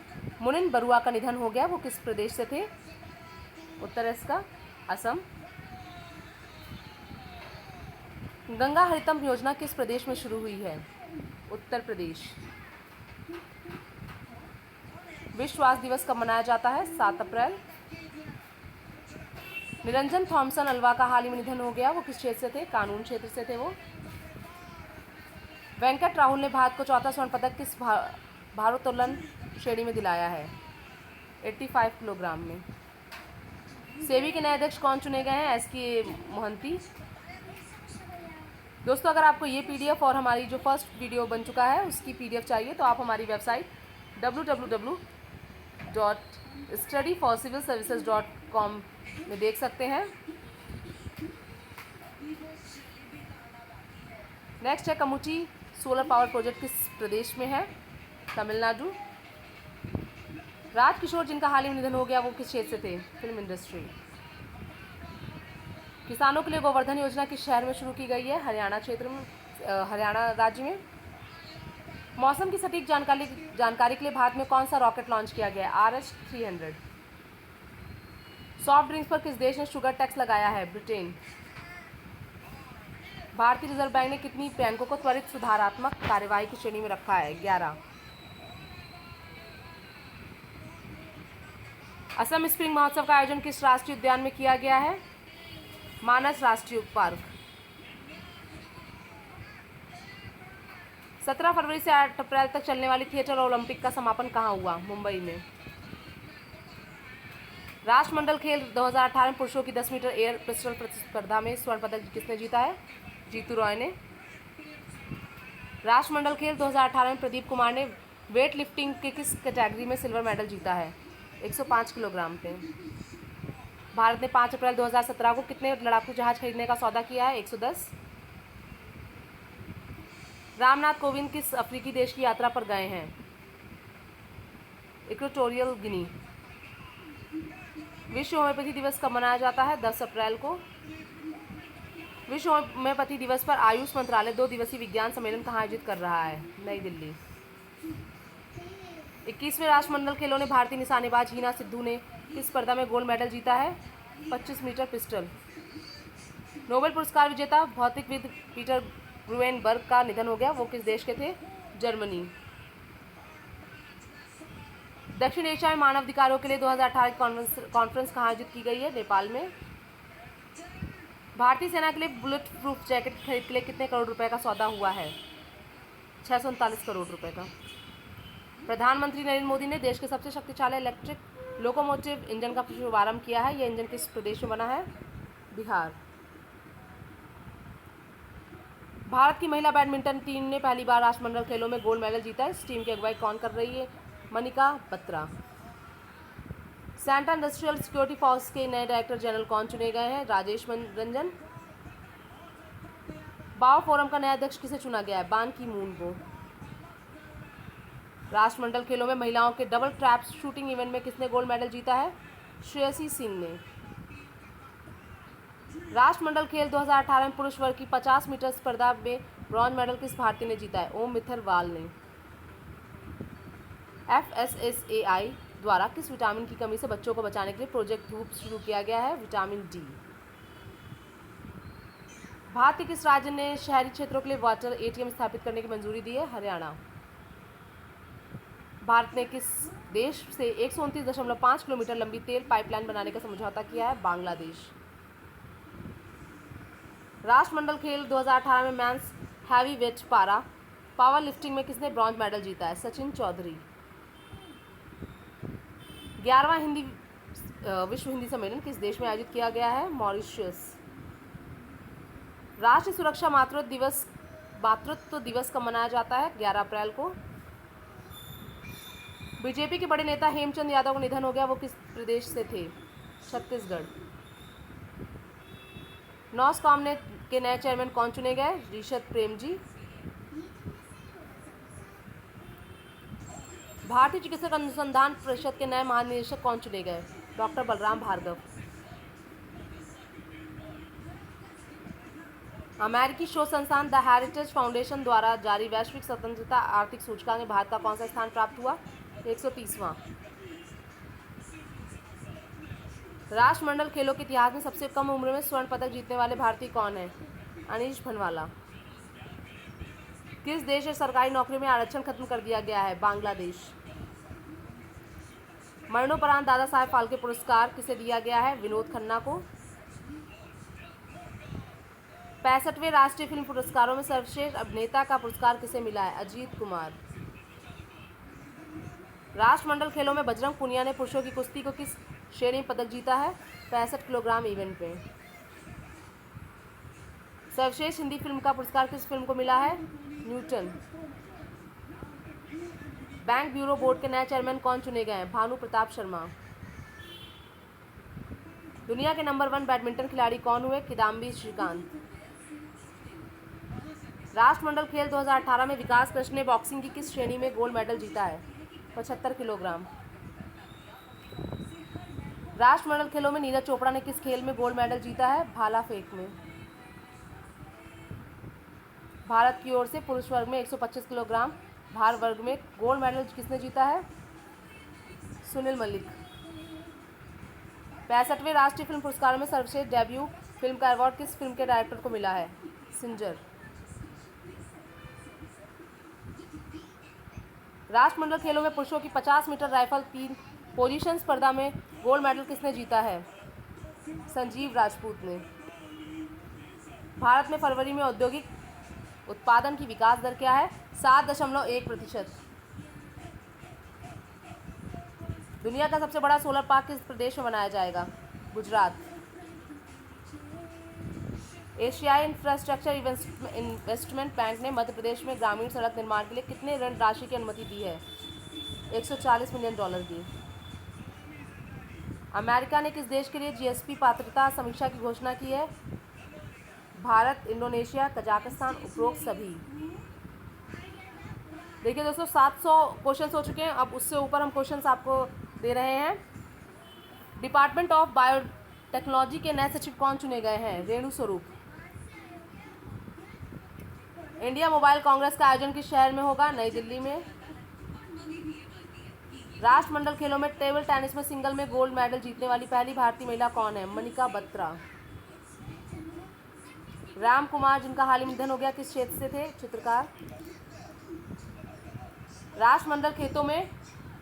मुनिन बरुआ का निधन हो गया, वो किस प्रदेश से थे? उत्तर है इसका असम। गंगा हरितम योजना किस प्रदेश में शुरू हुई है? उत्तर प्रदेश। विश्व स्वास्थ्य दिवस कब मनाया जाता है? 7 अप्रैल। निरंजन थॉमसन अल्वा का हाल ही में निधन हो गया, वो किस क्षेत्र से थे? कानून क्षेत्र से थे वो। वेंकट राहुल ने भारत को चौथा स्वर्ण पदक किस भारोत्तोलन श्रेणी में दिलाया है? 85 किलोग्राम में। सेबी के नए अध्यक्ष कौन चुने गए हैं? एसके मोहंती। दोस्तों, अगर आपको ये पीडीएफ और हमारी जो फर्स्ट वीडियो बन चुका है उसकी पीडीएफ चाहिए तो आप हमारी वेबसाइट www.studyforcivilservices.com में देख सकते हैं। नेक्स्ट है कमुची सोलर पावर प्रोजेक्ट किस प्रदेश में है? तमिलनाडु। राजकिशोर जिनका हाल ही में निधन हो गया, वो किस क्षेत्र से थे? Film industry. किसानों के लिए गोवर्धन योजना किस शहर में शुरू की गई है? हरियाणा क्षेत्र में, हरियाणा राज्य में। मौसम की सटीक जानकारी के लिए भारत में कौन सा रॉकेट लॉन्च किया गया? RH-300। सॉफ्ट ड्रिंक्स पर किस देश ने शुगर टैक्स लगाया है? ब्रिटेन। भारतीय रिजर्व बैंक ने कितनी बैंकों को त्वरित सुधारात्मक कार्यवाही की श्रेणी में रखा है? 11। असम स्प्रिंग महोत्सव का आयोजन किस राष्ट्रीय उद्यान में किया गया है? मानस राष्ट्रीय पार्क। 17 फरवरी से 8 अप्रैल तक चलने वाली थिएटर ओलंपिक का समापन कहाँ हुआ? मुंबई में। राष्ट्रमंडल खेल 2018 में पुरुषों की 10 मीटर एयर पिस्टल प्रतिस्पर्धा में स्वर्ण पदक किसने जीता है? जीतू रॉय ने। राष्ट्रमंडल खेल 2018 में प्रदीप कुमार ने वेट लिफ्टिंग के किस कैटेगरी में सिल्वर मेडल जीता है? 105 किलोग्राम पे। भारत ने 5 अप्रैल 2017 को कितने लड़ाकू जहाज खरीदने का सौदा किया है? 110। रामनाथ कोविंद किस अफ्रीकी देश की यात्रा पर गए हैं? Equatorial Guinea. विश्व होम्योपैथी दिवस कब मनाया जाता है? 10 अप्रैल को। विश्व होम्योपैथी दिवस पर आयुष मंत्रालय 2 दिवसीय विज्ञान सम्मेलन कहाँ आयोजित कर रहा है? नई दिल्ली। 21वें राष्ट्रमंडल खेलों ने भारतीय निशानेबाज हिना सिद्धू ने किस स्पर्धा में गोल्ड मेडल जीता है? 25 मीटर पिस्टल। नोबेल पुरस्कार विजेता भौतिकविद पीटर ग्रूएनबर्ग का निधन हो गया। वो किस देश के थे? जर्मनी। दक्षिण एशिया में मानव अधिकारों के लिए 2018 की कॉन्फ्रेंस कहाँ आयोजित की गई है? नेपाल में। भारतीय सेना के लिए बुलेट प्रूफ जैकेट की खरीद के लिए कितने करोड़ रुपए का सौदा हुआ है? 639 करोड़ रुपए का। प्रधानमंत्री नरेंद्र मोदी ने देश के सबसे शक्तिशाली इलेक्ट्रिक लोकोमोटिव इंजन का शुभारंभ किया है। यह इंजन किस प्रदेश में बना है? बिहार। भारत की महिला बैडमिंटन टीम ने पहली बार राष्ट्रमंडल खेलों में गोल्ड मेडल जीता है। इस टीम की अगुवाई कौन कर रही है? Manika Batra. Central industrial security force के नए डायरेक्टर जनरल कौन चुने गए हैं? राजेश रंजन। बाओ फोरम का नया अध्यक्ष किसे चुना गया है? बान की मून को। राष्ट्रमंडल खेलों में महिलाओं के डबल ट्रैप शूटिंग इवेंट में किसने गोल्ड मेडल जीता है? श्रेयसी सिंह ने। राष्ट्रमंडल खेल 2018 में पुरुष वर्ग की 50 मीटर स्पर्धा में ब्रॉन्ज मेडल किस भारतीय ने जीता है? ओम मिथरवाल ने। FSSAI द्वारा किस विटामिन की कमी से बच्चों को बचाने के लिए प्रोजेक्ट धूप शुरू किया गया है? Vitamin D. भारत के किस राज्य ने शहरी क्षेत्रों के लिए वाटर ATM स्थापित करने की मंजूरी दी है? हरियाणा। भारत ने किस देश से 129.5 किलोमीटर लंबी तेल पाइपलाइन बनाने का समझौता किया है? बांग्लादेश। राष्ट्रमंडल खेल 2018 में men's heavyweight powerlifting में किसने ब्रॉन्ज मेडल जीता है? सचिन चौधरी। 11वां विश्व हिंदी सम्मेलन किस देश में आयोजित किया गया है? मॉरिशस। राष्ट्रीय सुरक्षा मातृत्व दिवस कब मनाया जाता है? 11 अप्रैल को। बीजेपी के बड़े नेता हेमचंद यादव का निधन हो गया। वो किस प्रदेश से थे? छत्तीसगढ़। नॉस्कॉम के नए चेयरमैन कौन चुने गए? ऋषभ प्रेम जी। भारतीय चिकित्सक अनुसंधान परिषद के नए महानिदेशक कौन चुने गए? डॉक्टर बलराम भार्गव। अमेरिकी शोध संस्थान द हेरिटेज फाउंडेशन द्वारा जारी वैश्विक स्वतंत्रता आर्थिक सूचकांक में भारत का कौन सा स्थान प्राप्त हुआ? 130वां। राष्ट्रमंडल खेलों के इतिहास में सबसे कम उम्र में स्वर्ण पदक जीतने वाले भारतीय कौन हैं? अनीश भनवाला। किस देश में सरकारी नौकरियों में आरक्षण खत्म कर दिया गया है? बांग्लादेश। मरणोपरांत दादा साहेब फाल्के पुरस्कार किसे दिया गया है? विनोद खन्ना को। 65वें राष्ट्रीय फिल्म पुरस्कारों में सर्वश्रेष्ठ अभिनेता का पुरस्कार किसे मिला है? अजीत कुमार। राष्ट्रमंडल खेलों में बजरंग पुनिया ने पुरुषों की कुश्ती को किस श्रेणी में पदक जीता है? 65 किलोग्राम इवेंट में। सर्वश्रेष्ठ हिंदी फिल्म का पुरस्कार किस फिल्म को मिला है? न्यूटन। बैंक ब्यूरो बोर्ड के नए चेयरमैन कौन चुने गए हैं? भानु प्रताप शर्मा। दुनिया के नंबर 1 बैडमिंटन खिलाड़ी कौन हुए? किदाम्बी श्रीकांत। राष्ट्रमंडल खेल 2018 में विकास कृष्ण ने बॉक्सिंग की किस श्रेणी में गोल्ड मेडल जीता है? 75 किलोग्राम। राष्ट्रमंडल खेलों में नीरज चोपड़ा ने किस खेल में गोल्ड मेडल जीता है? भाला फेंक में। भारत की ओर से पुरुष वर्ग में 125 किलोग्राम भार वर्ग में गोल्ड मेडल किसने जीता है? सुनील मलिक। 65वें राष्ट्रीय फिल्म पुरस्कारों में सर्वश्रेष्ठ डेब्यू फिल्म का अवार्ड किस फिल्म के डायरेक्टर को मिला है? सिंजर। राष्ट्रमंडल खेलों में पुरुषों की 50 मीटर राइफल 3 पोजीशन स्पर्धा में गोल्ड मेडल किसने जीता है? संजीव राजपूत ने। भारत में फरवरी में औद्योगिक उत्पादन की विकास दर क्या है? 7.1%। दुनिया का सबसे बड़ा सोलर पार्क किस प्रदेश में बनाया जाएगा? गुजरात। एशियाई इंफ्रास्ट्रक्चर इन्वेस्टमेंट बैंक ने मध्य प्रदेश में ग्रामीण सड़क निर्माण के लिए कितने ऋण राशि की अनुमति दी है? $140 मिलियन की। अमेरिका ने किस देश के लिए GSP पात्रता समीक्षा की घोषणा की है? भारत, इंडोनेशिया, कजाकिस्तान, उपरोक्त सभी। देखिए दोस्तों 700 क्वेश्चंस हो चुके हैं। अब उससे ऊपर हम क्वेश्चंस आपको दे रहे हैं। डिपार्टमेंट ऑफ बायोटेक्नोलॉजी के नए सचिव कौन चुने गए हैं? रेणु स्वरूप। इंडिया मोबाइल कांग्रेस का आयोजन किस शहर में होगा? नई दिल्ली में। राष्ट्रमंडल खेलों में टेबल टेनिस में सिंगल में गोल्ड मेडल जीतने वाली पहली भारतीय महिला कौन है? मनिका बत्रा। राम कुमार, जिनका हाल ही में निधन हो गया, किस क्षेत्र से थे? चित्रकार। राष्ट्रमंडल खेलों में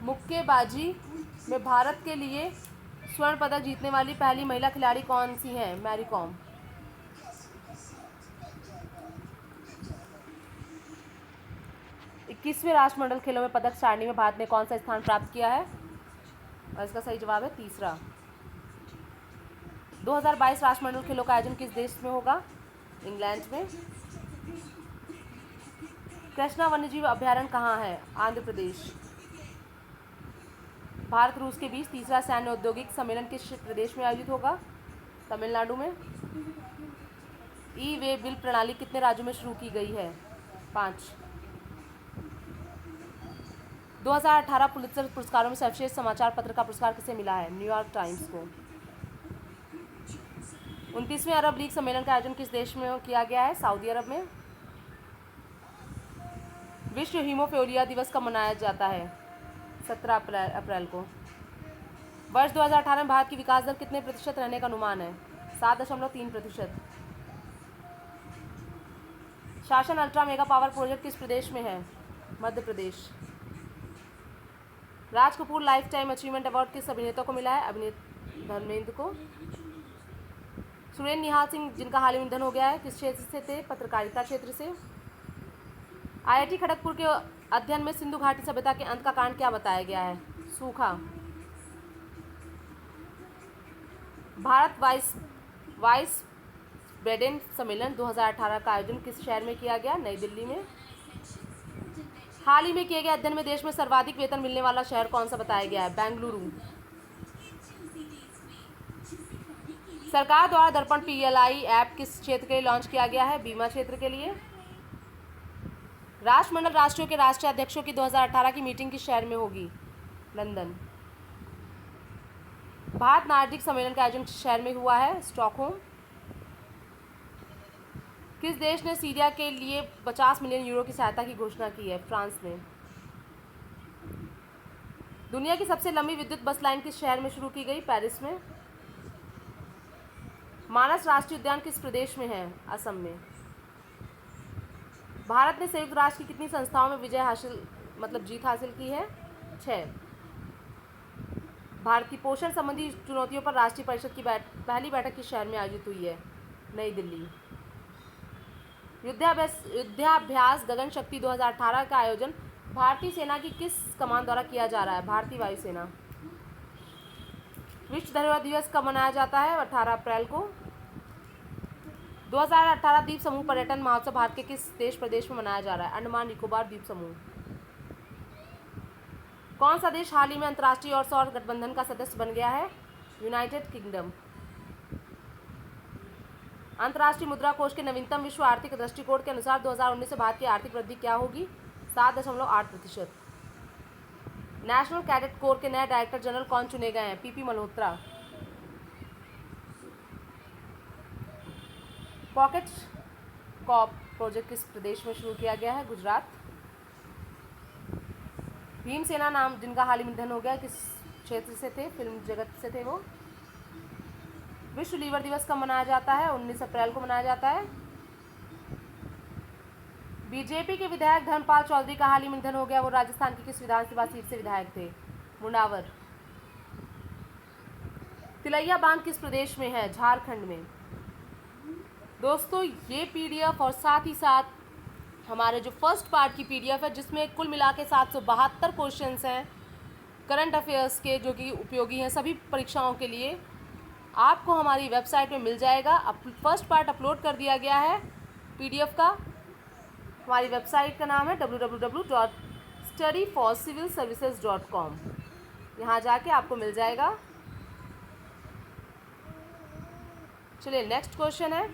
मुक्केबाजी में भारत के लिए स्वर्ण पदक जीतने वाली पहली महिला खिलाड़ी कौन सी हैं? मैरी कॉम। इक्कीसवें राष्ट्रमंडल खेलों में पदक सारणी में भारत ने कौन सा स्थान प्राप्त किया है? और इसका सही जवाब है तीसरा। 2022 राष्ट्रमंडल खेलों का आयोजन किस देश में होगा? इंग्लैंड में। कृष्णा वन्यजीव अभयारण्य कहाँ है? आंध्र प्रदेश। भारत रूस के बीच तीसरा सैन्य औद्योगिक सम्मेलन किस प्रदेश में आयोजित होगा? तमिलनाडु में। ई वे बिल प्रणाली कितने राज्यों में शुरू की गई है? 5। 2018 पुलित्जर पुरस्कारों में सर्वश्रेष्ठ समाचार पत्र का पुरस्कार किसे मिला है? न्यूयॉर्क टाइम्स को। 29वें अरब लीग सम्मेलन का आयोजन किस देश में किया गया है? सऊदी अरब में। विश्व हीमोफिलिया दिवस कब मनाया जाता है? 17 अप्रैल को। वर्ष 2018 में भारत की विकास दर कितने प्रतिशत रहने का अनुमान है? 7.3%। शासन अल्ट्रा मेगा पावर प्रोजेक्ट किस प्रदेश में है? Madhya Pradesh. Raj Kapoor life time achievement award किस अभिनेता को मिला है? अभिनेता धर्मेंद्र को। सुरेंद्र निहाल सिंह, जिनका हाल ही में निधन हो गया है, किस क्षेत्र से थे? पत्रकारिता क्षेत्र से। आईआईटी खड़गपुर के अध्ययन में सिंधु घाटी सभ्यता के अंत का कारण क्या बताया गया है? सूखा। भारत वाइस ब्रेडेन सम्मेलन 2018 का आयोजन किस शहर में किया गया? नई दिल्ली में। हाल ही में किए गए अध्ययन में देश में सर्वाधिक वेतन मिलने वाला शहर कौन सा बताया गया है? बेंगलुरु। सरकार द्वारा दर्पण पीएलआई ऐप किस क्षेत्र के लिए लॉन्च किया गया है? बीमा क्षेत्र के लिए। राष्ट्रमंडल राष्ट्रों के राष्ट्रीय अध्यक्षों की 2018 की मीटिंग किस शहर में होगी? लंदन। भारत नार्डिक सम्मेलन का आयोजन किस शहर में हुआ है? स्टॉकहोम। किस देश ने सीरिया के लिए 50 मिलियन यूरो की सहायता की घोषणा की है? फ्रांस ने। दुनिया की सबसे लंबी विद्युत बस लाइन किस शहर में शुरू की गई? पेरिस में। मानस राष्ट्रीय उद्यान किस प्रदेश में है? असम में। भारत ने संयुक्त राष्ट्र की कितनी संस्थाओं में जीत हासिल की है? 6। भारत की पोषण संबंधी चुनौतियों पर राष्ट्रीय परिषद की पहली बैठक किस शहर में आयोजित हुई है? नई दिल्ली। युद्धाभ्यास गगन शक्ति 2018 का आयोजन भारतीय सेना की किस कमान द्वारा किया जा रहा है? भारतीय वायुसेना। विश्व धरोहर दिवस कब मनाया जाता है? 18 अप्रैल को। 2018 द्वीप समूह पर्यटन महोत्सव भारत के किस देश प्रदेश में मनाया जा रहा है? अंडमान निकोबार द्वीप समूह। कौन सा देश हाल ही में अंतर्राष्ट्रीय और सौर गठबंधन का सदस्य बन गया है? United kingdom. अंतर्राष्ट्रीय मुद्रा कोष के नवीनतम विश्व आर्थिक दृष्टिकोण के अनुसार 2019 से भारत की आर्थिक वृद्धि क्या होगी? 7.8%। नेशनल कैडेट कोर के नए डायरेक्टर जनरल कौन चुने गए हैं? P P Malhotra. Pocket cop project किस प्रदेश में शुरू किया गया है? गुजरात। भीमसेना नाम, जिनका हाल ही में निधन हो गया, किस क्षेत्र से थे? फिल्म जगत से थे वो। विश्व लीवर दिवस कब मनाया जाता है? 19 अप्रैल को मनाया जाता है। बीजेपी के विधायक धर्मपाल चौधरी का हाल ही में निधन हो गया, वो राजस्थान की किस विधानसभा सीट से विधायक थे? मुंडावर। तिलैया बांध किस प्रदेश में है? झारखंड में। दोस्तों, ये पीडीएफ और साथ ही साथ हमारे जो फर्स्ट पार्ट की पीडीएफ है, जिसमें कुल मिला के 772 क्वेश्चंस हैं करंट अफेयर्स के, जो कि उपयोगी हैं सभी परीक्षाओं के लिए, आपको हमारी वेबसाइट में मिल जाएगा। फर्स्ट पार्ट अपलोड कर दिया गया है पीडीएफ का। हमारी वेबसाइट का नाम है www.studyforcivilservices.com। यहाँ जाके आपको मिल जाएगा। चलिए, नेक्स्ट क्वेश्चन है,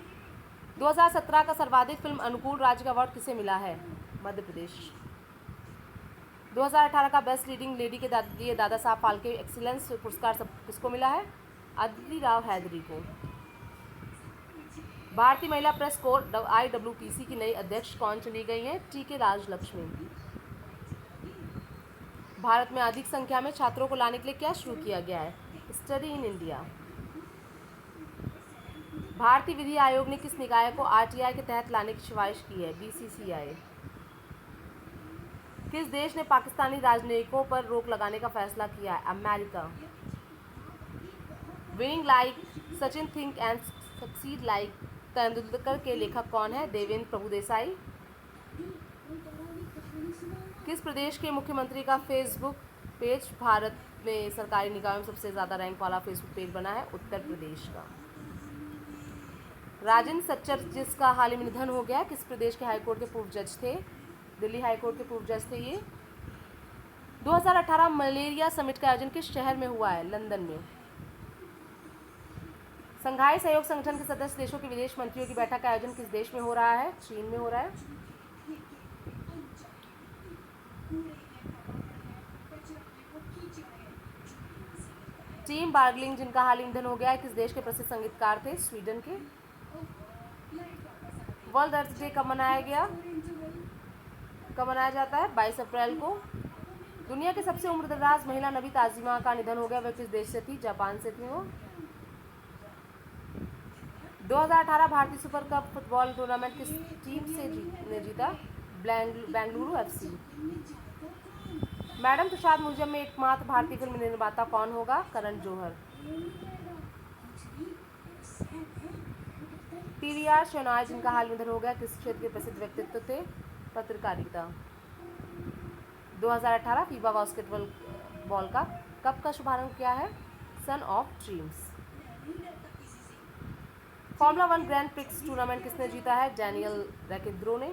2017 का सर्वाधिक फिल्म अनुकूल राज्य का अवार्ड किसे मिला है? मध्य प्रदेश। 2018 का बेस्ट लीडिंग लेडी के लिए दादा साहब फाल्के एक्सीलेंस पुरस्कार किसको मिला है? अदिति राव हैदरी को। भारतीय महिला प्रेस कोर IWPC की नई अध्यक्ष कौन चुनी गई हैं? टी के राजलक्ष्मी। भारत में अधिक संख्या में छात्रों को लाने के लिए क्या शुरू किया गया है? Study in India. भारतीय विधि आयोग ने किस निकाय को आरटीआई के तहत लाने की सिफारिश की है? बीसीसीआई। किस देश ने पाकिस्तानी राजनयिकों पर रोक लगाने का फैसला किया है? America. Winning like Sachin think and succeed like Tendulkar के लेखक कौन है? देवेंद्र प्रभुदेसाई। किस प्रदेश के मुख्यमंत्री का फेसबुक पेज भारत में सरकारी निकायों में सबसे ज़्यादा रैंक वाला फेसबुक पेज बना है? उत्तर प्रदेश का। राजेंद्र सच्चर जिसका हाल ही में निधन हो गया, किस प्रदेश के हाईकोर्ट के पूर्व जज थे? दिल्ली हाईकोर्ट के पूर्व जज थे ये। 2018 मलेरिया समिट का आयोजन किस शहर में हुआ है? लंदन में। संघाई सहयोग संगठन के सदस्य देशों के विदेश मंत्रियों की बैठक का आयोजन किस देश में हो रहा है? चीन में हो रहा है। टीम बार्गलिंग जिनका हाल ही निधन हो गया है, किस देश के प्रसिद्ध संगीतकार थे? स्वीडन के। वर्ल्ड अर्थ डे कब मनाया जाता है? 22 अप्रैल को। दुनिया की सबसे उम्रदराज महिला नबी ताजिमा का निधन हो गया, वह किस देश से थी? जापान से थी वो। 2018 भारतीय सुपर कप फुटबॉल टूर्नामेंट किस टीम ने जीता? Bengaluru FC. Madam Tushar museum में एकमात्र भारतीय फिल्म निर्माता कौन होगा? करण जौहर। पीवीआर शोनाय जिनका हाल निधन हो गया, किस क्षेत्र के प्रसिद्ध व्यक्तित्व थे? पत्रकारिता। 2018 फीफा बास्केटबॉल का कप का शुभारंभ किया है? Son of dreams. Formula 1 grand prix tournament किसने जीता है? डैनियल रैकिड्रो ने।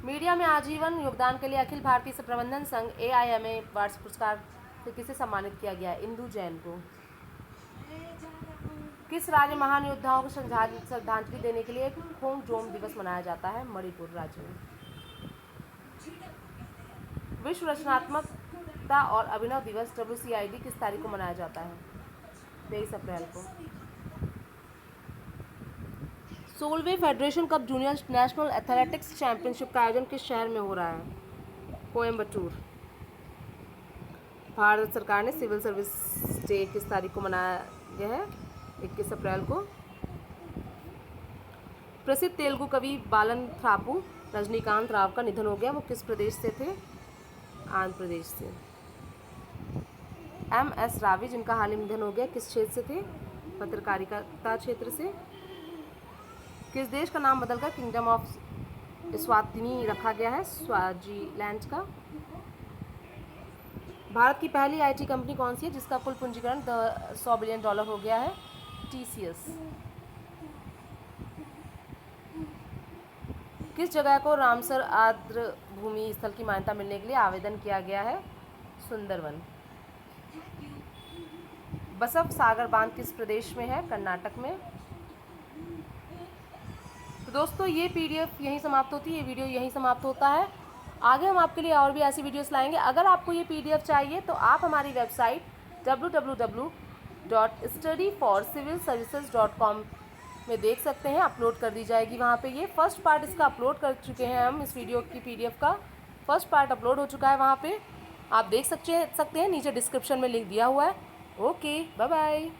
मीडिया में आजीवन योगदान के लिए अखिल भारतीय प्रबंधन संघ AIMA वार्षिक पुरस्कार से किसे सम्मानित किया गया? इंदु जैन को। किस राज्य महान योद्धाओं को श्रद्धांजलि देने के लिए खोंगजोम दिवस मनाया जाता है? मणिपुर राज्य में। विश्व रचनात्मकता और अभिनव दिवस WCID किस तारीख को मनाया जाता है? 23 अप्रैल को। 16वें federation cup junior national athletics championship का आयोजन किस शहर में हो रहा है? कोयम्बटूर। भारत सरकार ने सिविल सर्विस डे किस तारीख को मनाया गया है? 21 अप्रैल को। प्रसिद्ध तेलुगु कवि बालन थ्रापू रजनीकांत राव का निधन हो गया, वो किस प्रदेश से थे? आंध्र प्रदेश से। MS रावी जिनका हाल ही निधन हो गया, किस क्षेत्र से थे? पत्रकारिता क्षेत्र से। किस देश का नाम बदलकर किंगडम ऑफ इस्वातिनी रखा गया है? स्वाजीलैंड का। भारत की पहली IT कंपनी कौन सी है जिसका कुल पूंजीकरण $100 बिलियन हो गया है? TCS। किस जगह को रामसर आर्द्र भूमि स्थल की मान्यता मिलने के लिए आवेदन किया गया है? सुंदरवन। बसव सागर बांध किस प्रदेश में है? कर्नाटक में। तो दोस्तों ये PDF यहीं समाप्त होती है, ये वीडियो यहीं समाप्त होता है। आगे हम आपके लिए और भी ऐसी वीडियोस लाएंगे। अगर आपको ये PDF चाहिए तो आप हमारी वेबसाइट www.studyforcivilservices.com में देख सकते हैं, अपलोड कर दी जाएगी वहाँ पे। ये फर्स्ट पार्ट इसका अपलोड कर चुके हैं हम, इस वीडियो की PDF का फर्स्ट पार्ट अपलोड हो चुका है वहाँ पे, आप देख सकते हैं। नीचे डिस्क्रिप्शन में लिंक दिया हुआ है। Okay, bye bye.